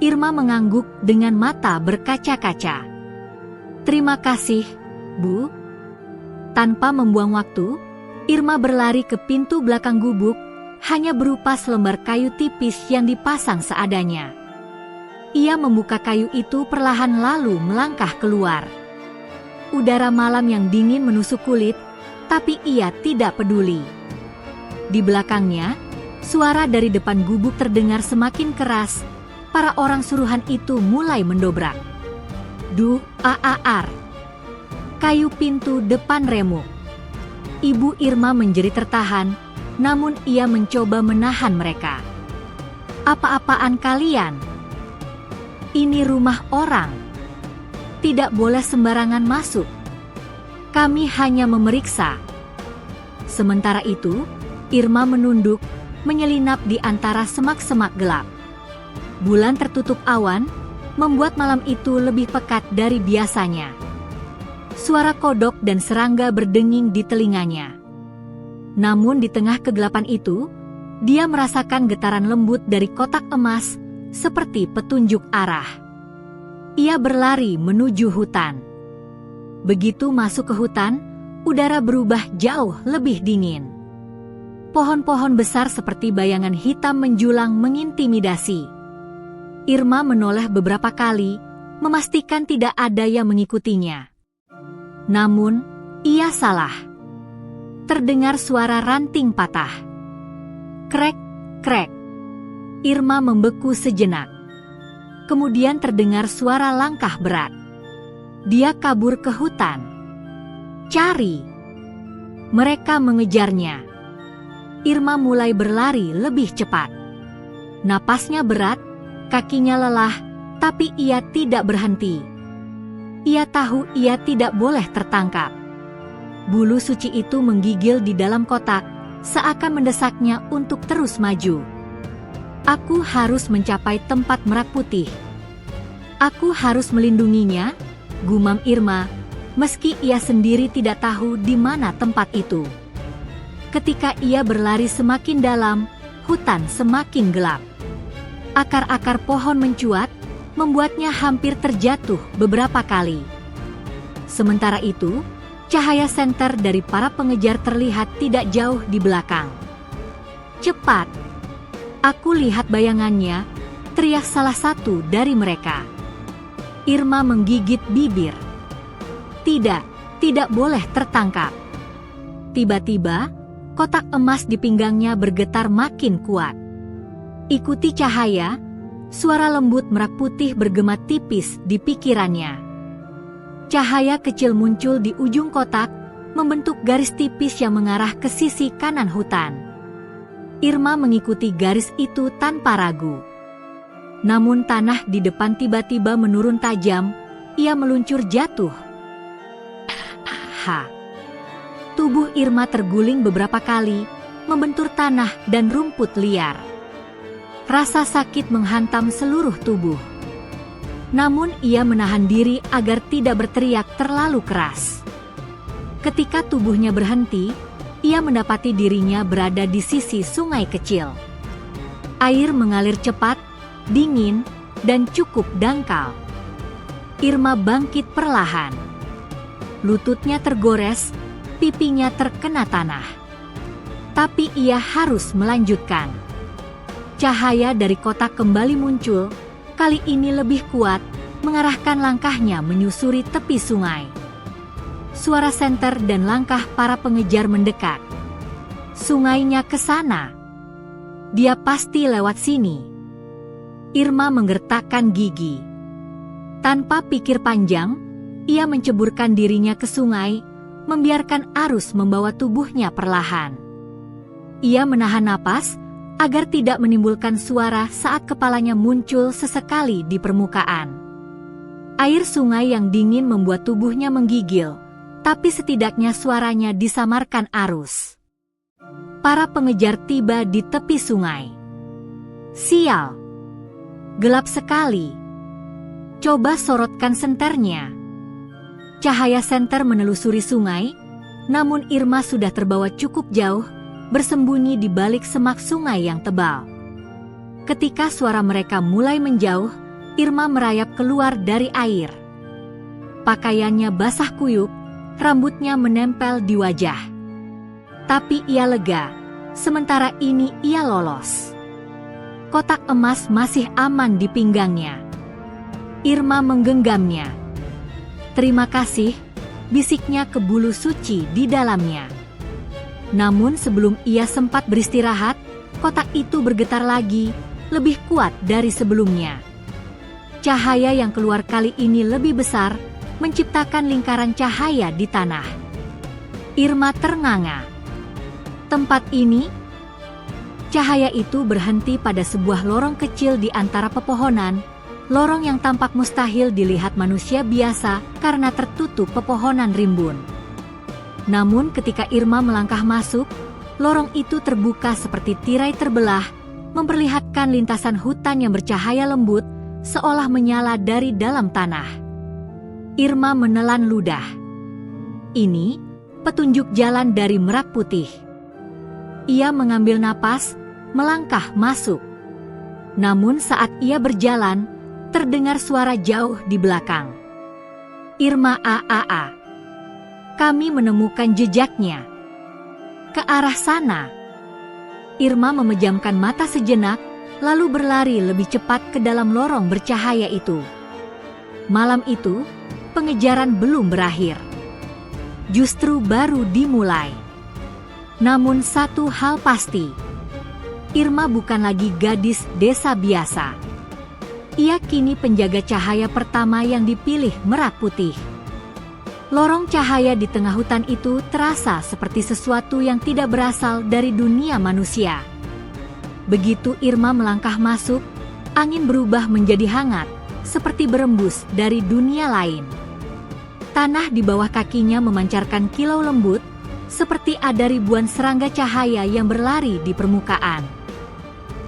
Irma mengangguk dengan mata berkaca-kaca. Terima kasih, Bu. Tanpa membuang waktu, Irma berlari ke pintu belakang gubuk, hanya berupa selembar kayu tipis yang dipasang seadanya. Ia membuka kayu itu perlahan lalu melangkah keluar. Udara malam yang dingin menusuk kulit, tapi ia tidak peduli. Di belakangnya, suara dari depan gubuk terdengar semakin keras. Para orang suruhan itu mulai mendobrak. Duh, aar. Kayu pintu depan remuk. Ibu Irma menjerit tertahan, namun ia mencoba menahan mereka. Apa-apaan kalian? Ini rumah orang. Tidak boleh sembarangan masuk. Kami hanya memeriksa. Sementara itu, Irma menunduk, menyelinap di antara semak-semak gelap. Bulan tertutup awan, membuat malam itu lebih pekat dari biasanya. Suara kodok dan serangga berdenging di telinganya. Namun di tengah kegelapan itu, dia merasakan getaran lembut dari kotak emas, seperti petunjuk arah. Ia berlari menuju hutan. Begitu masuk ke hutan, udara berubah jauh lebih dingin. Pohon-pohon besar seperti bayangan hitam menjulang mengintimidasi. Irma menoleh beberapa kali, memastikan tidak ada yang mengikutinya. Namun, ia salah. Terdengar suara ranting patah. Krek, krek. Irma membeku sejenak. Kemudian terdengar suara langkah berat. Dia kabur ke hutan. Cari. Mereka mengejarnya. Irma mulai berlari lebih cepat. Napasnya berat, kakinya lelah, tapi ia tidak berhenti. Ia tahu ia tidak boleh tertangkap. Bulu suci itu menggigil di dalam kotak, seakan mendesaknya untuk terus maju. Aku harus mencapai tempat Merak Putih. Aku harus melindunginya, gumam Irma, meski ia sendiri tidak tahu di mana tempat itu. Ketika ia berlari semakin dalam, hutan semakin gelap. Akar-akar pohon mencuat, membuatnya hampir terjatuh beberapa kali. Sementara itu, Cahaya senter dari para pengejar terlihat tidak jauh di belakang. "Cepat! Aku lihat bayangannya!" teriak salah satu dari mereka. Irma menggigit bibir. Tidak boleh tertangkap. Tiba-tiba, kotak emas di pinggangnya bergetar makin kuat. Ikuti cahaya, suara lembut merah putih bergema tipis di pikirannya. Cahaya kecil muncul di ujung kotak, membentuk garis tipis yang mengarah ke sisi kanan hutan. Irma mengikuti garis itu tanpa ragu. Namun tanah di depan tiba-tiba menurun tajam, ia meluncur jatuh. Tubuh Irma terguling beberapa kali, membentur tanah dan rumput liar. Rasa sakit menghantam seluruh tubuh. Namun ia menahan diri agar tidak berteriak terlalu keras. Ketika tubuhnya berhenti, ia mendapati dirinya berada di sisi sungai kecil. Air mengalir cepat, dingin, dan cukup dangkal. Irma bangkit perlahan. Lututnya tergores, pipinya terkena tanah. Tapi ia harus melanjutkan. Cahaya dari kotak kembali muncul, kali ini lebih kuat, mengarahkan langkahnya menyusuri tepi sungai. Suara senter dan langkah para pengejar mendekat. Sungainya ke sana. Dia pasti lewat sini. Irma menggertakkan gigi. Tanpa pikir panjang, ia menceburkan dirinya ke sungai, membiarkan arus membawa tubuhnya perlahan. Ia menahan napas, agar tidak menimbulkan suara saat kepalanya muncul sesekali di permukaan. Air sungai yang dingin membuat tubuhnya menggigil, tapi setidaknya suaranya disamarkan arus. Para pengejar tiba di tepi sungai. Sial! Gelap sekali. Coba sorotkan senternya. Cahaya senter menelusuri sungai, namun Irma sudah terbawa cukup jauh, bersembunyi di balik semak sungai yang tebal. Ketika suara mereka mulai menjauh, Irma merayap keluar dari air. Pakaiannya basah kuyup, rambutnya menempel di wajah. Tapi ia lega, sementara ini ia lolos. Kotak emas masih aman di pinggangnya. Irma menggenggamnya. "Terima kasih," bisiknya ke bulu suci di dalamnya. Namun sebelum ia sempat beristirahat, kotak itu bergetar lagi, lebih kuat dari sebelumnya. Cahaya yang keluar kali ini lebih besar, menciptakan lingkaran cahaya di tanah. Irma ternganga. Tempat ini? Cahaya itu berhenti pada sebuah lorong kecil di antara pepohonan, lorong yang tampak mustahil dilihat manusia biasa karena tertutup pepohonan rimbun. Namun ketika Irma melangkah masuk, lorong itu terbuka seperti tirai terbelah, memperlihatkan lintasan hutan yang bercahaya lembut, seolah menyala dari dalam tanah. Irma menelan ludah. Ini petunjuk jalan dari Merak Putih. Ia mengambil napas, melangkah masuk. Namun saat ia berjalan, terdengar suara jauh di belakang. "Irma Aa. Kami menemukan jejaknya. Ke arah sana." Irma memejamkan mata sejenak, lalu berlari lebih cepat ke dalam lorong bercahaya itu. Malam itu, pengejaran belum berakhir. Justru baru dimulai. Namun satu hal pasti, Irma bukan lagi gadis desa biasa. Ia kini penjaga cahaya pertama yang dipilih Merak Putih. Lorong cahaya di tengah hutan itu terasa seperti sesuatu yang tidak berasal dari dunia manusia. Begitu Irma melangkah masuk, angin berubah menjadi hangat, seperti berembus dari dunia lain. Tanah di bawah kakinya memancarkan kilau lembut, seperti ada ribuan serangga cahaya yang berlari di permukaan.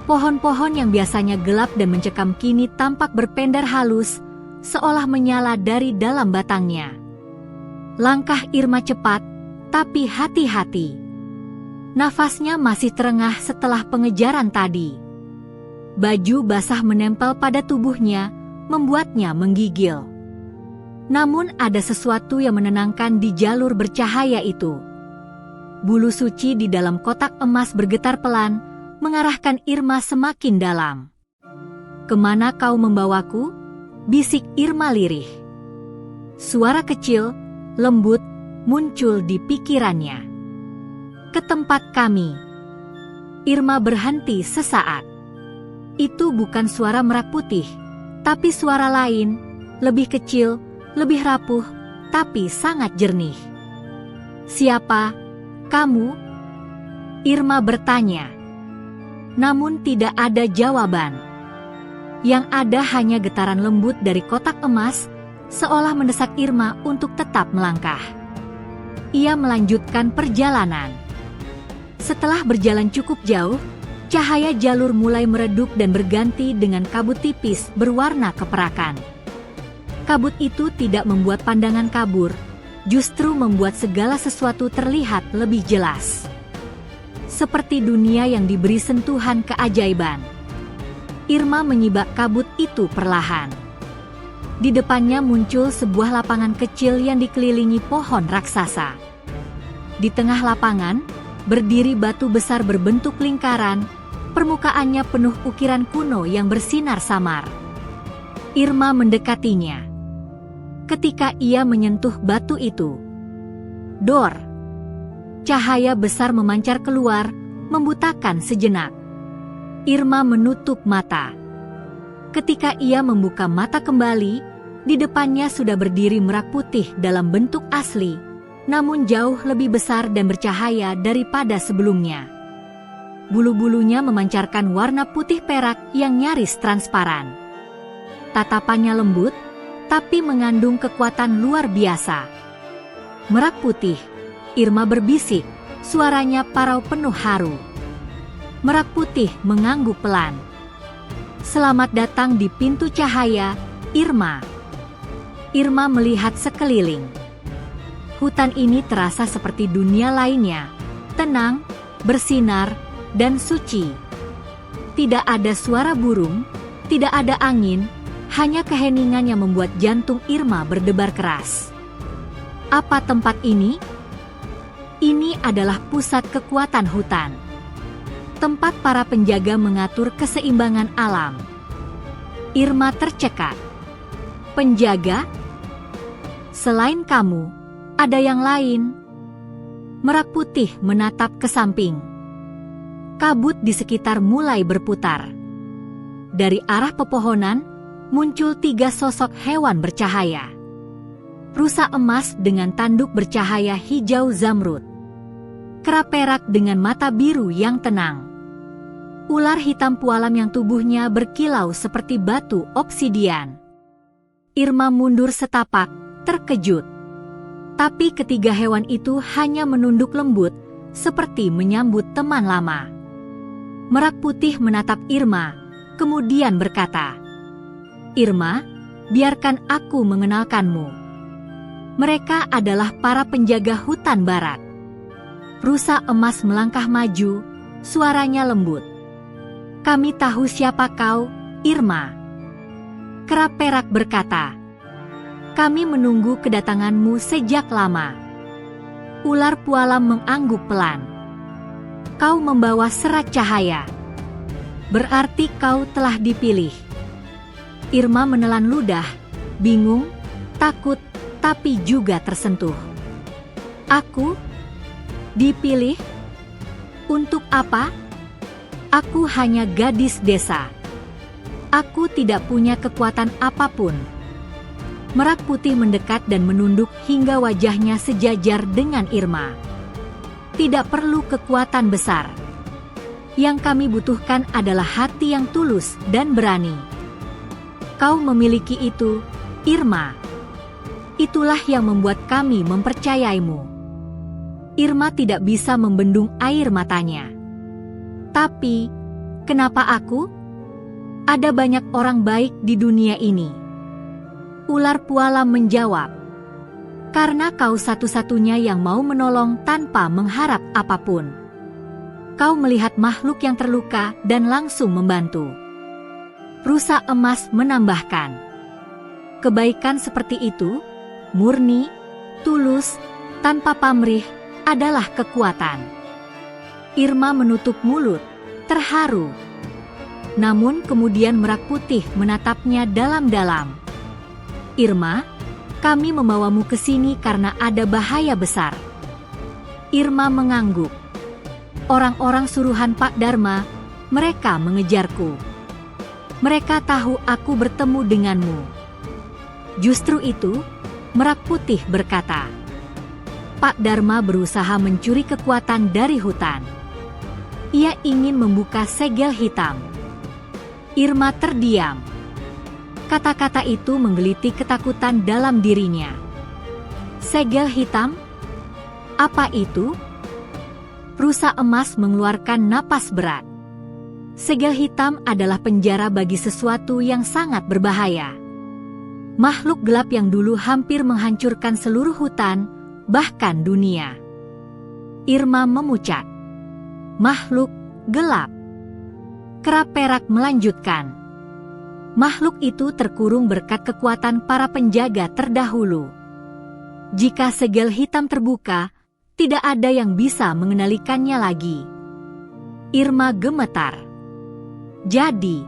Pohon-pohon yang biasanya gelap dan mencekam kini tampak berpendar halus, seolah menyala dari dalam batangnya. Langkah Irma cepat, tapi hati-hati. Nafasnya masih terengah setelah pengejaran tadi. Baju basah menempel pada tubuhnya, membuatnya menggigil. Namun ada sesuatu yang menenangkan di jalur bercahaya itu. Bulu suci di dalam kotak emas bergetar pelan, mengarahkan Irma semakin dalam. "Kemana kau membawaku?" bisik Irma lirih. Suara kecil, lembut, muncul di pikirannya. "Ke tempat kami." Irma berhenti sesaat. Itu bukan suara Merak Putih, tapi suara lain, lebih kecil, lebih rapuh, tapi sangat jernih. "Siapa kamu?" Irma bertanya. Namun tidak ada jawaban. Yang ada hanya getaran lembut dari kotak emas, seolah mendesak Irma untuk tetap melangkah. Ia melanjutkan perjalanan. Setelah berjalan cukup jauh, cahaya jalur mulai meredup dan berganti dengan kabut tipis berwarna keperakan. Kabut itu tidak membuat pandangan kabur, justru membuat segala sesuatu terlihat lebih jelas. Seperti dunia yang diberi sentuhan keajaiban. Irma menyibak kabut itu perlahan. Di depannya muncul sebuah lapangan kecil yang dikelilingi pohon raksasa. Di tengah lapangan, berdiri batu besar berbentuk lingkaran, permukaannya penuh ukiran kuno yang bersinar samar. Irma mendekatinya. Ketika ia menyentuh batu itu, dor! Cahaya besar memancar keluar, membutakan sejenak. Irma menutup mata. Ketika ia membuka mata kembali, di depannya sudah berdiri Merak Putih dalam bentuk asli, namun jauh lebih besar dan bercahaya daripada sebelumnya. Bulu-bulunya memancarkan warna putih perak yang nyaris transparan. Tatapannya lembut, tapi mengandung kekuatan luar biasa. "Merak Putih," Irma berbisik, suaranya parau penuh haru. Merak Putih mengangguk pelan. "Selamat datang di pintu cahaya, Irma." Irma melihat sekeliling. Hutan ini terasa seperti dunia lainnya, tenang, bersinar, dan suci. Tidak ada suara burung, tidak ada angin, hanya keheningan yang membuat jantung Irma berdebar keras. Apa tempat ini? Ini adalah pusat kekuatan hutan. Tempat para penjaga mengatur keseimbangan alam. Irma tercekat. "Penjaga? Selain kamu, ada yang lain?" Merak Putih menatap ke samping. Kabut di sekitar mulai berputar. Dari arah pepohonan, muncul 3 sosok hewan bercahaya. Rusa emas dengan tanduk bercahaya hijau zamrud. Kera perak dengan mata biru yang tenang. Ular hitam pualam yang tubuhnya berkilau seperti batu obsidian. Irma mundur setapak, terkejut. Tapi ketiga hewan itu hanya menunduk lembut, seperti menyambut teman lama. Merak Putih menatap Irma, kemudian berkata, "Irma, biarkan aku mengenalkanmu. Mereka adalah para penjaga hutan barat." Rusa emas melangkah maju, suaranya lembut. "Kami tahu siapa kau, Irma." Kera perak berkata, "Kami menunggu kedatanganmu sejak lama." Ular pualam mengangguk pelan. "Kau membawa serat cahaya. Berarti kau telah dipilih." Irma menelan ludah, bingung, takut, tapi juga tersentuh. "Aku? Dipilih? Untuk apa? Aku hanya gadis desa. Aku tidak punya kekuatan apapun." Merak Putih mendekat dan menunduk hingga wajahnya sejajar dengan Irma. "Tidak perlu kekuatan besar. Yang kami butuhkan adalah hati yang tulus dan berani. Kau memiliki itu, Irma. Itulah yang membuat kami mempercayaimu." Irma tidak bisa membendung air matanya. "Tapi, kenapa aku? Ada banyak orang baik di dunia ini." Ular pualam menjawab, "Karena kau satu-satunya yang mau menolong tanpa mengharap apapun. Kau melihat makhluk yang terluka dan langsung membantu." Rusa emas menambahkan, "Kebaikan seperti itu murni, tulus, tanpa pamrih, adalah kekuatan. Irma menutup mulut, terharu. Namun kemudian Merak Putih menatapnya dalam-dalam. Irma, kami membawamu ke sini karena ada bahaya besar. Irma mengangguk. Orang-orang suruhan Pak Dharma, mereka mengejarku. Mereka tahu aku bertemu denganmu. Justru itu, Merak Putih berkata. Pak Dharma berusaha mencuri kekuatan dari hutan. Ia ingin membuka segel hitam. Irma terdiam. Kata-kata itu menggelitik ketakutan dalam dirinya. Segel hitam? Apa itu? Rusa Emas mengeluarkan napas berat. Segel hitam adalah penjara bagi sesuatu yang sangat berbahaya. Makhluk gelap yang dulu hampir menghancurkan seluruh hutan, bahkan dunia. Irma memucat. Makhluk gelap. Kera Perak melanjutkan. Makhluk itu terkurung berkat kekuatan para penjaga terdahulu. Jika segel hitam terbuka, tidak ada yang bisa mengendalikannya lagi. Irma gemetar. Jadi,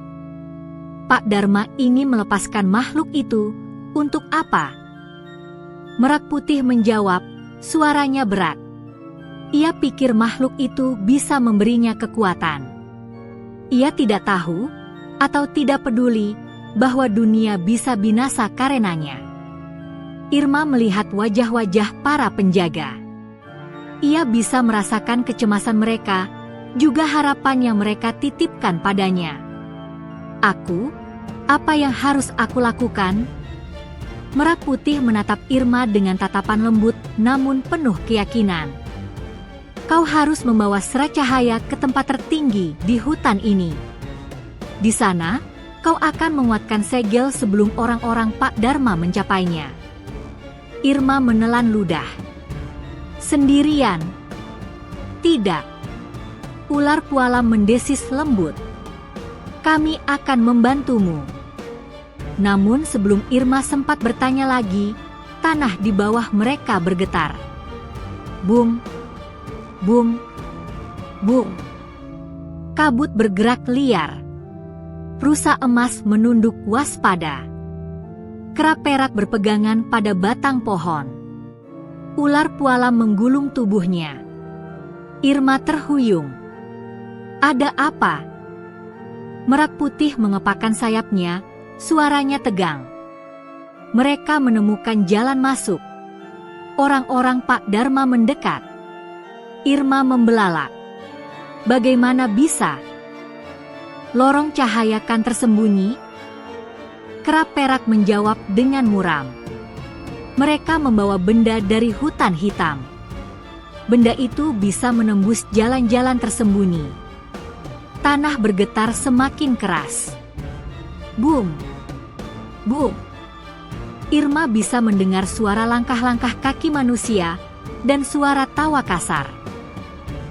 Pak Dharma ingin melepaskan makhluk itu, untuk apa? Merak Putih menjawab, suaranya berat. Ia pikir makhluk itu bisa memberinya kekuatan. Ia tidak tahu, atau tidak peduli, bahwa dunia bisa binasa karenanya. Irma melihat wajah-wajah para penjaga. Ia bisa merasakan kecemasan mereka, juga harapan yang mereka titipkan padanya. Aku, apa yang harus aku lakukan? Merak Putih menatap Irma dengan tatapan lembut namun penuh keyakinan. Kau harus membawa Serat Cahaya ke tempat tertinggi di hutan ini. Di sana, kau akan menguatkan segel sebelum orang-orang Pak Dharma mencapainya. Irma menelan ludah. Sendirian? Tidak. Ular Pualam mendesis lembut. Kami akan membantumu. Namun sebelum Irma sempat bertanya lagi, tanah di bawah mereka bergetar. Bum, bum, bum. Kabut bergerak liar. Rusa Emas menunduk waspada. Kera Perak berpegangan pada batang pohon. Ular Pualam menggulung tubuhnya. Irma terhuyung. Ada apa? Merak Putih mengepakkan sayapnya, suaranya tegang. Mereka menemukan jalan masuk. Orang-orang Pak Dharma mendekat. Irma membelalak. Bagaimana bisa? Lorong cahaya kan tersembunyi? Kera Perak menjawab dengan muram. Mereka membawa benda dari hutan hitam. Benda itu bisa menembus jalan-jalan tersembunyi. Tanah bergetar semakin keras. Boom! Boom! Irma bisa mendengar suara langkah-langkah kaki manusia dan suara tawa kasar.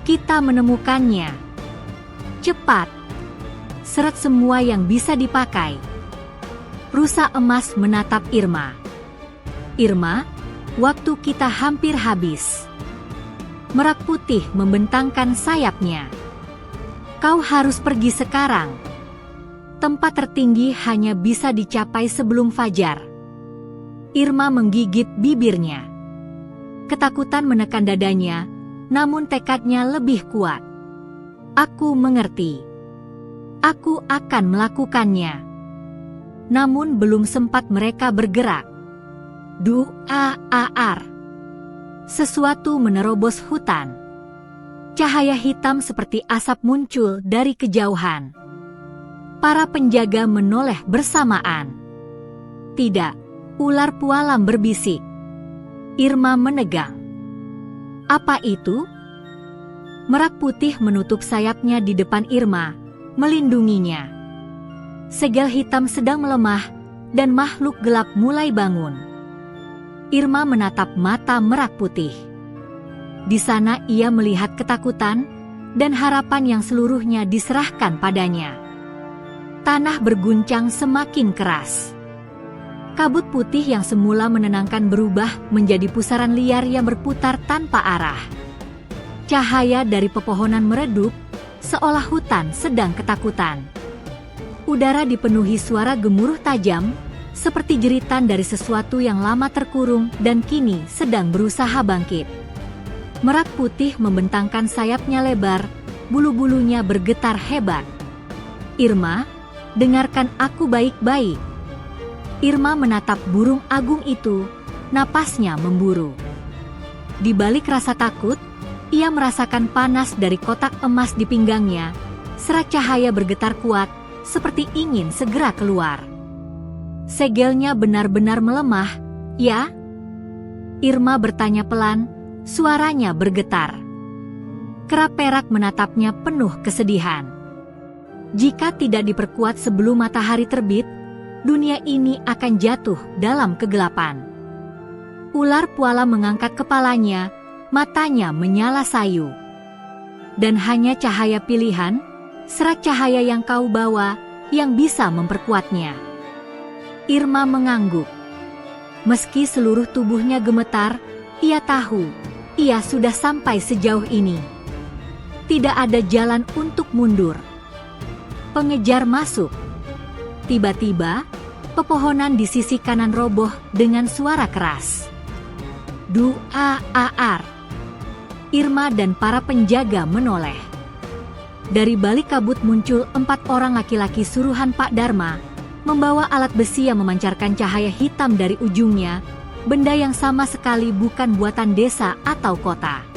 Kita menemukannya. Cepat! Serat semua yang bisa dipakai. Rusa Emas menatap Irma. Irma, waktu kita hampir habis. Merak Putih membentangkan sayapnya. Kau harus pergi sekarang. Tempat tertinggi hanya bisa dicapai sebelum fajar. Irma menggigit bibirnya. Ketakutan menekan dadanya, namun tekadnya lebih kuat. Aku mengerti. Aku akan melakukannya. Namun belum sempat mereka bergerak. Duar. Sesuatu menerobos hutan. Cahaya hitam seperti asap muncul dari kejauhan. Para penjaga menoleh bersamaan. Tidak, ular Pualam berbisik. Irma menegang. Apa itu? Merak Putih menutup sayapnya di depan Irma, melindunginya. Segel hitam sedang melemah, dan makhluk gelap mulai bangun. Irma menatap mata Merak Putih. Di sana ia melihat ketakutan, dan harapan yang seluruhnya diserahkan padanya. Tanah berguncang semakin keras. Kabut putih yang semula menenangkan berubah menjadi pusaran liar yang berputar tanpa arah. Cahaya dari pepohonan meredup, seolah hutan sedang ketakutan. Udara dipenuhi suara gemuruh tajam, seperti jeritan dari sesuatu yang lama terkurung dan kini sedang berusaha bangkit. Merak putih membentangkan sayapnya lebar, bulu-bulunya bergetar hebat. "Irma, dengarkan aku baik-baik." Irma menatap burung agung itu, napasnya memburu. Di balik rasa takut, ia merasakan panas dari kotak emas di pinggangnya, serat cahaya bergetar kuat, seperti ingin segera keluar. Segelnya benar-benar melemah, ya? Irma bertanya pelan, suaranya bergetar. Kera perak menatapnya penuh kesedihan. Jika tidak diperkuat sebelum matahari terbit, dunia ini akan jatuh dalam kegelapan. Ular Puala mengangkat kepalanya, matanya menyala sayu. Dan hanya cahaya pilihan, serat cahaya yang kau bawa, yang bisa memperkuatnya. Irma mengangguk. Meski seluruh tubuhnya gemetar, ia tahu, ia sudah sampai sejauh ini. Tidak ada jalan untuk mundur. Pengejar masuk. Tiba-tiba, pepohonan di sisi kanan roboh dengan suara keras. "Duaar." Irma dan para penjaga menoleh. Dari balik kabut muncul 4 orang laki-laki suruhan Pak Dharma, membawa alat besi yang memancarkan cahaya hitam dari ujungnya, benda yang sama sekali bukan buatan desa atau kota.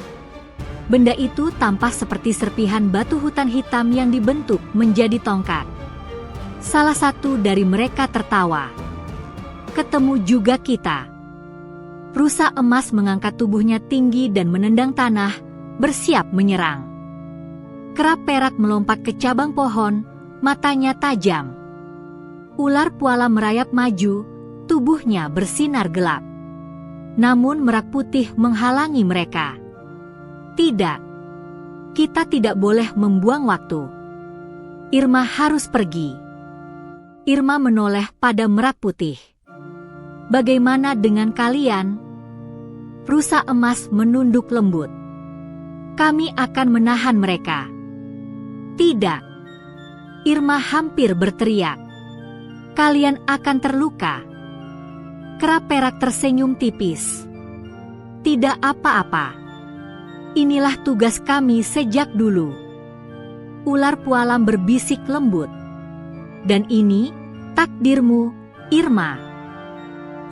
Benda itu tampak seperti serpihan batu hutan hitam yang dibentuk menjadi tongkat. Salah satu dari mereka tertawa. "Ketemu juga kita." Rusa emas mengangkat tubuhnya tinggi dan menendang tanah, bersiap menyerang. Kera perak melompat ke cabang pohon, matanya tajam. Ular Puala merayap maju, tubuhnya bersinar gelap. Namun merak putih menghalangi mereka. "Tidak, kita tidak boleh membuang waktu. Irma harus pergi." Irma menoleh pada merak putih. "Bagaimana dengan kalian?" Rusa emas menunduk lembut. "Kami akan menahan mereka." "Tidak." Irma hampir berteriak. "Kalian akan terluka." Kera perak tersenyum tipis. "Tidak apa-apa. Inilah tugas kami sejak dulu." Ular Pualam berbisik lembut. "Dan ini takdirmu, Irma."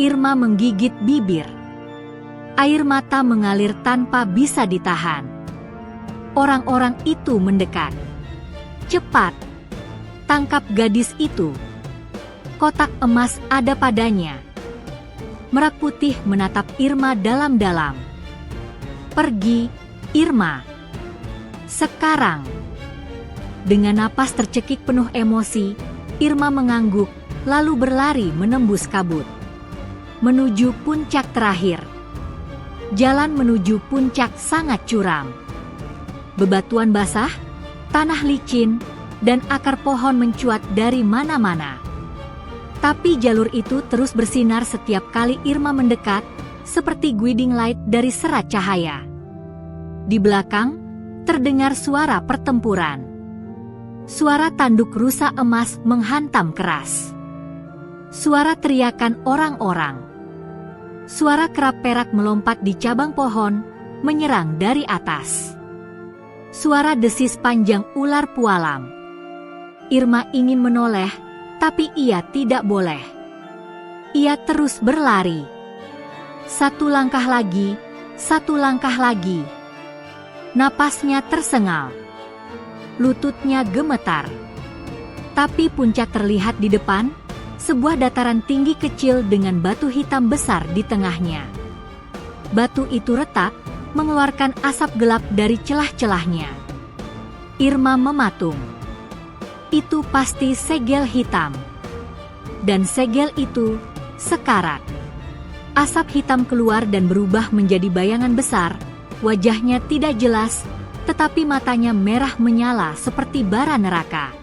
Irma menggigit bibir. Air mata mengalir tanpa bisa ditahan. Orang-orang itu mendekat. "Cepat, tangkap gadis itu. Kotak emas ada padanya." Merak putih menatap Irma dalam-dalam. "Pergi, Irma. Sekarang." Dengan napas tercekik penuh emosi, Irma mengangguk, lalu berlari menembus kabut. Menuju puncak terakhir. Jalan menuju puncak sangat curam. Bebatuan basah, tanah licin, dan akar pohon mencuat dari mana-mana. Tapi jalur itu terus bersinar setiap kali Irma mendekat, seperti guiding light dari serat cahaya. Di belakang, terdengar suara pertempuran. Suara tanduk rusa emas menghantam keras. Suara teriakan orang-orang. Suara kera perak melompat di cabang pohon, menyerang dari atas. Suara desis panjang ular Pualam. Irma ingin menoleh, tapi ia tidak boleh. Ia terus berlari. 1 langkah lagi, 1 langkah lagi. Napasnya tersengal. Lututnya gemetar. Tapi puncak terlihat di depan, sebuah dataran tinggi kecil dengan batu hitam besar di tengahnya. Batu itu retak, mengeluarkan asap gelap dari celah-celahnya. Irma mematung. Itu pasti segel hitam. Dan segel itu sekarat. Asap hitam keluar dan berubah menjadi bayangan besar. Wajahnya tidak jelas, tetapi matanya merah menyala seperti bara neraka.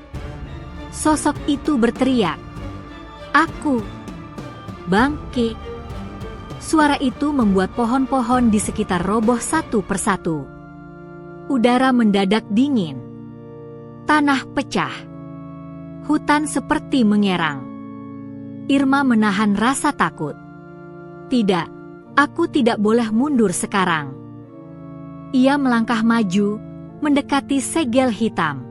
Sosok itu berteriak, "Aku!" Bangke! Suara itu membuat pohon-pohon di sekitar roboh satu persatu. Udara mendadak dingin. Tanah pecah. Hutan seperti mengerang. Irma menahan rasa takut. Tidak, aku tidak boleh mundur sekarang. Ia melangkah maju, mendekati segel hitam.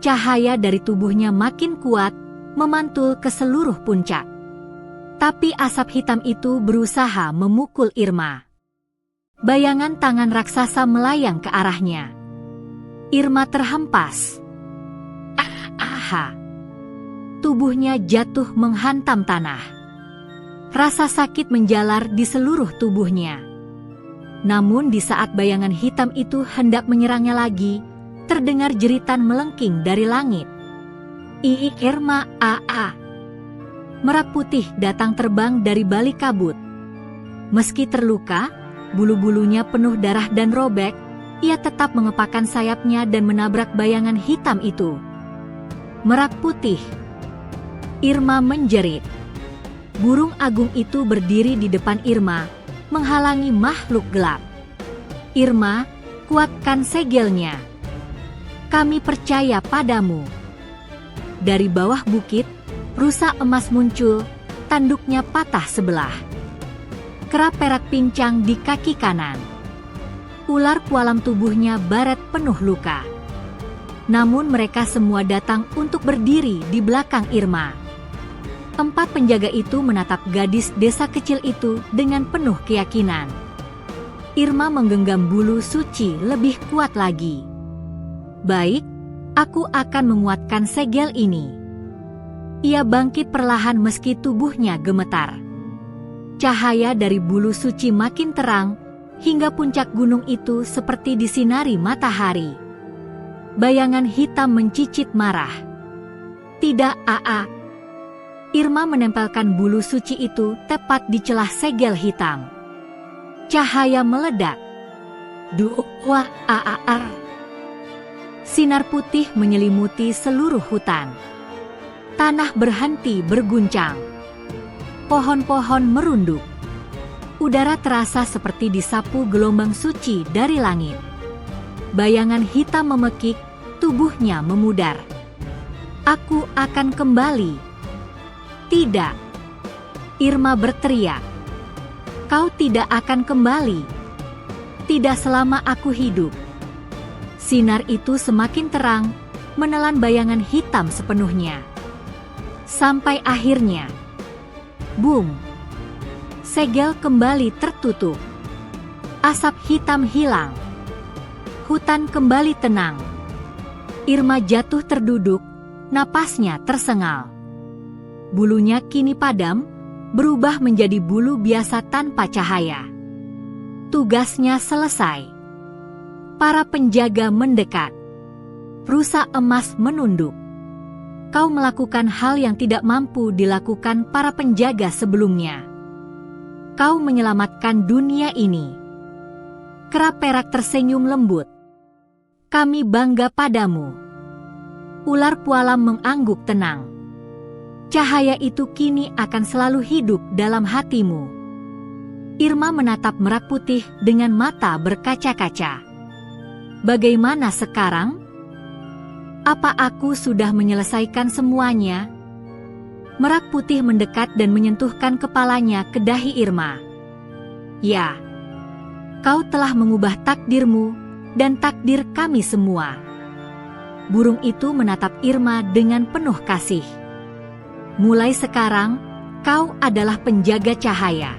Cahaya dari tubuhnya makin kuat, memantul ke seluruh puncak. Tapi asap hitam itu berusaha memukul Irma. Bayangan tangan raksasa melayang ke arahnya. Irma terhempas. Aha! Tubuhnya jatuh menghantam tanah. Rasa sakit menjalar di seluruh tubuhnya. Namun di saat bayangan hitam itu hendak menyerangnya lagi, terdengar jeritan melengking dari langit. Irma, aa! Merak putih datang terbang dari balik kabut. Meski terluka, bulu-bulunya penuh darah dan robek, ia tetap mengepakkan sayapnya dan menabrak bayangan hitam itu. Merak putih! Irma menjerit. Burung agung itu berdiri di depan Irma, menghalangi makhluk gelap. Irma, kuatkan segelnya. Kami percaya padamu. Dari bawah bukit, rusa emas muncul, tanduknya patah sebelah. Kerap perak pincang di kaki kanan. Ular pualam tubuhnya baret penuh luka. Namun mereka semua datang untuk berdiri di belakang Irma. 4 penjaga itu menatap gadis desa kecil itu dengan penuh keyakinan. Irma menggenggam bulu suci lebih kuat lagi. Baik, aku akan menguatkan segel ini. Ia bangkit perlahan meski tubuhnya gemetar. Cahaya dari bulu suci makin terang, hingga puncak gunung itu seperti disinari matahari. Bayangan hitam mencicit marah. Tidak, aa! Irma menempelkan bulu suci itu tepat di celah segel hitam. Cahaya meledak. Dua, aa! Sinar putih menyelimuti seluruh hutan. Tanah berhenti berguncang. Pohon-pohon merunduk. Udara terasa seperti disapu gelombang suci dari langit. Bayangan hitam memekik, tubuhnya memudar. Aku akan kembali. Tidak. Irma berteriak. Kau tidak akan kembali. Tidak selama aku hidup. Sinar itu semakin terang, menelan bayangan hitam sepenuhnya. Sampai akhirnya, boom! Segel kembali tertutup. Asap hitam hilang. Hutan kembali tenang. Irma jatuh terduduk, napasnya tersengal. Bulunya kini padam, berubah menjadi bulu biasa tanpa cahaya. Tugasnya selesai. Para penjaga mendekat. Rusa emas menunduk. Kau melakukan hal yang tidak mampu dilakukan para penjaga sebelumnya. Kau menyelamatkan dunia ini. Kera perak tersenyum lembut. Kami bangga padamu. Ular pualam mengangguk tenang. Cahaya itu kini akan selalu hidup dalam hatimu. Irma menatap Merak Putih dengan mata berkaca-kaca. Bagaimana sekarang? Apa aku sudah menyelesaikan semuanya? Merak Putih mendekat dan menyentuhkan kepalanya ke dahi Irma. Ya, kau telah mengubah takdirmu dan takdir kami semua. Burung itu menatap Irma dengan penuh kasih. Mulai sekarang, kau adalah penjaga cahaya.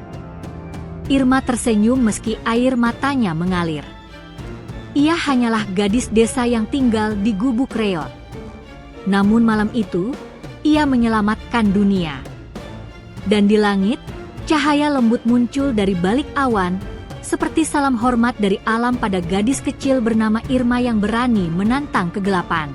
Irma tersenyum meski air matanya mengalir. Ia hanyalah gadis desa yang tinggal di gubuk reot. Namun malam itu, ia menyelamatkan dunia. Dan di langit, cahaya lembut muncul dari balik awan, seperti salam hormat dari alam pada gadis kecil bernama Irma yang berani menantang kegelapan.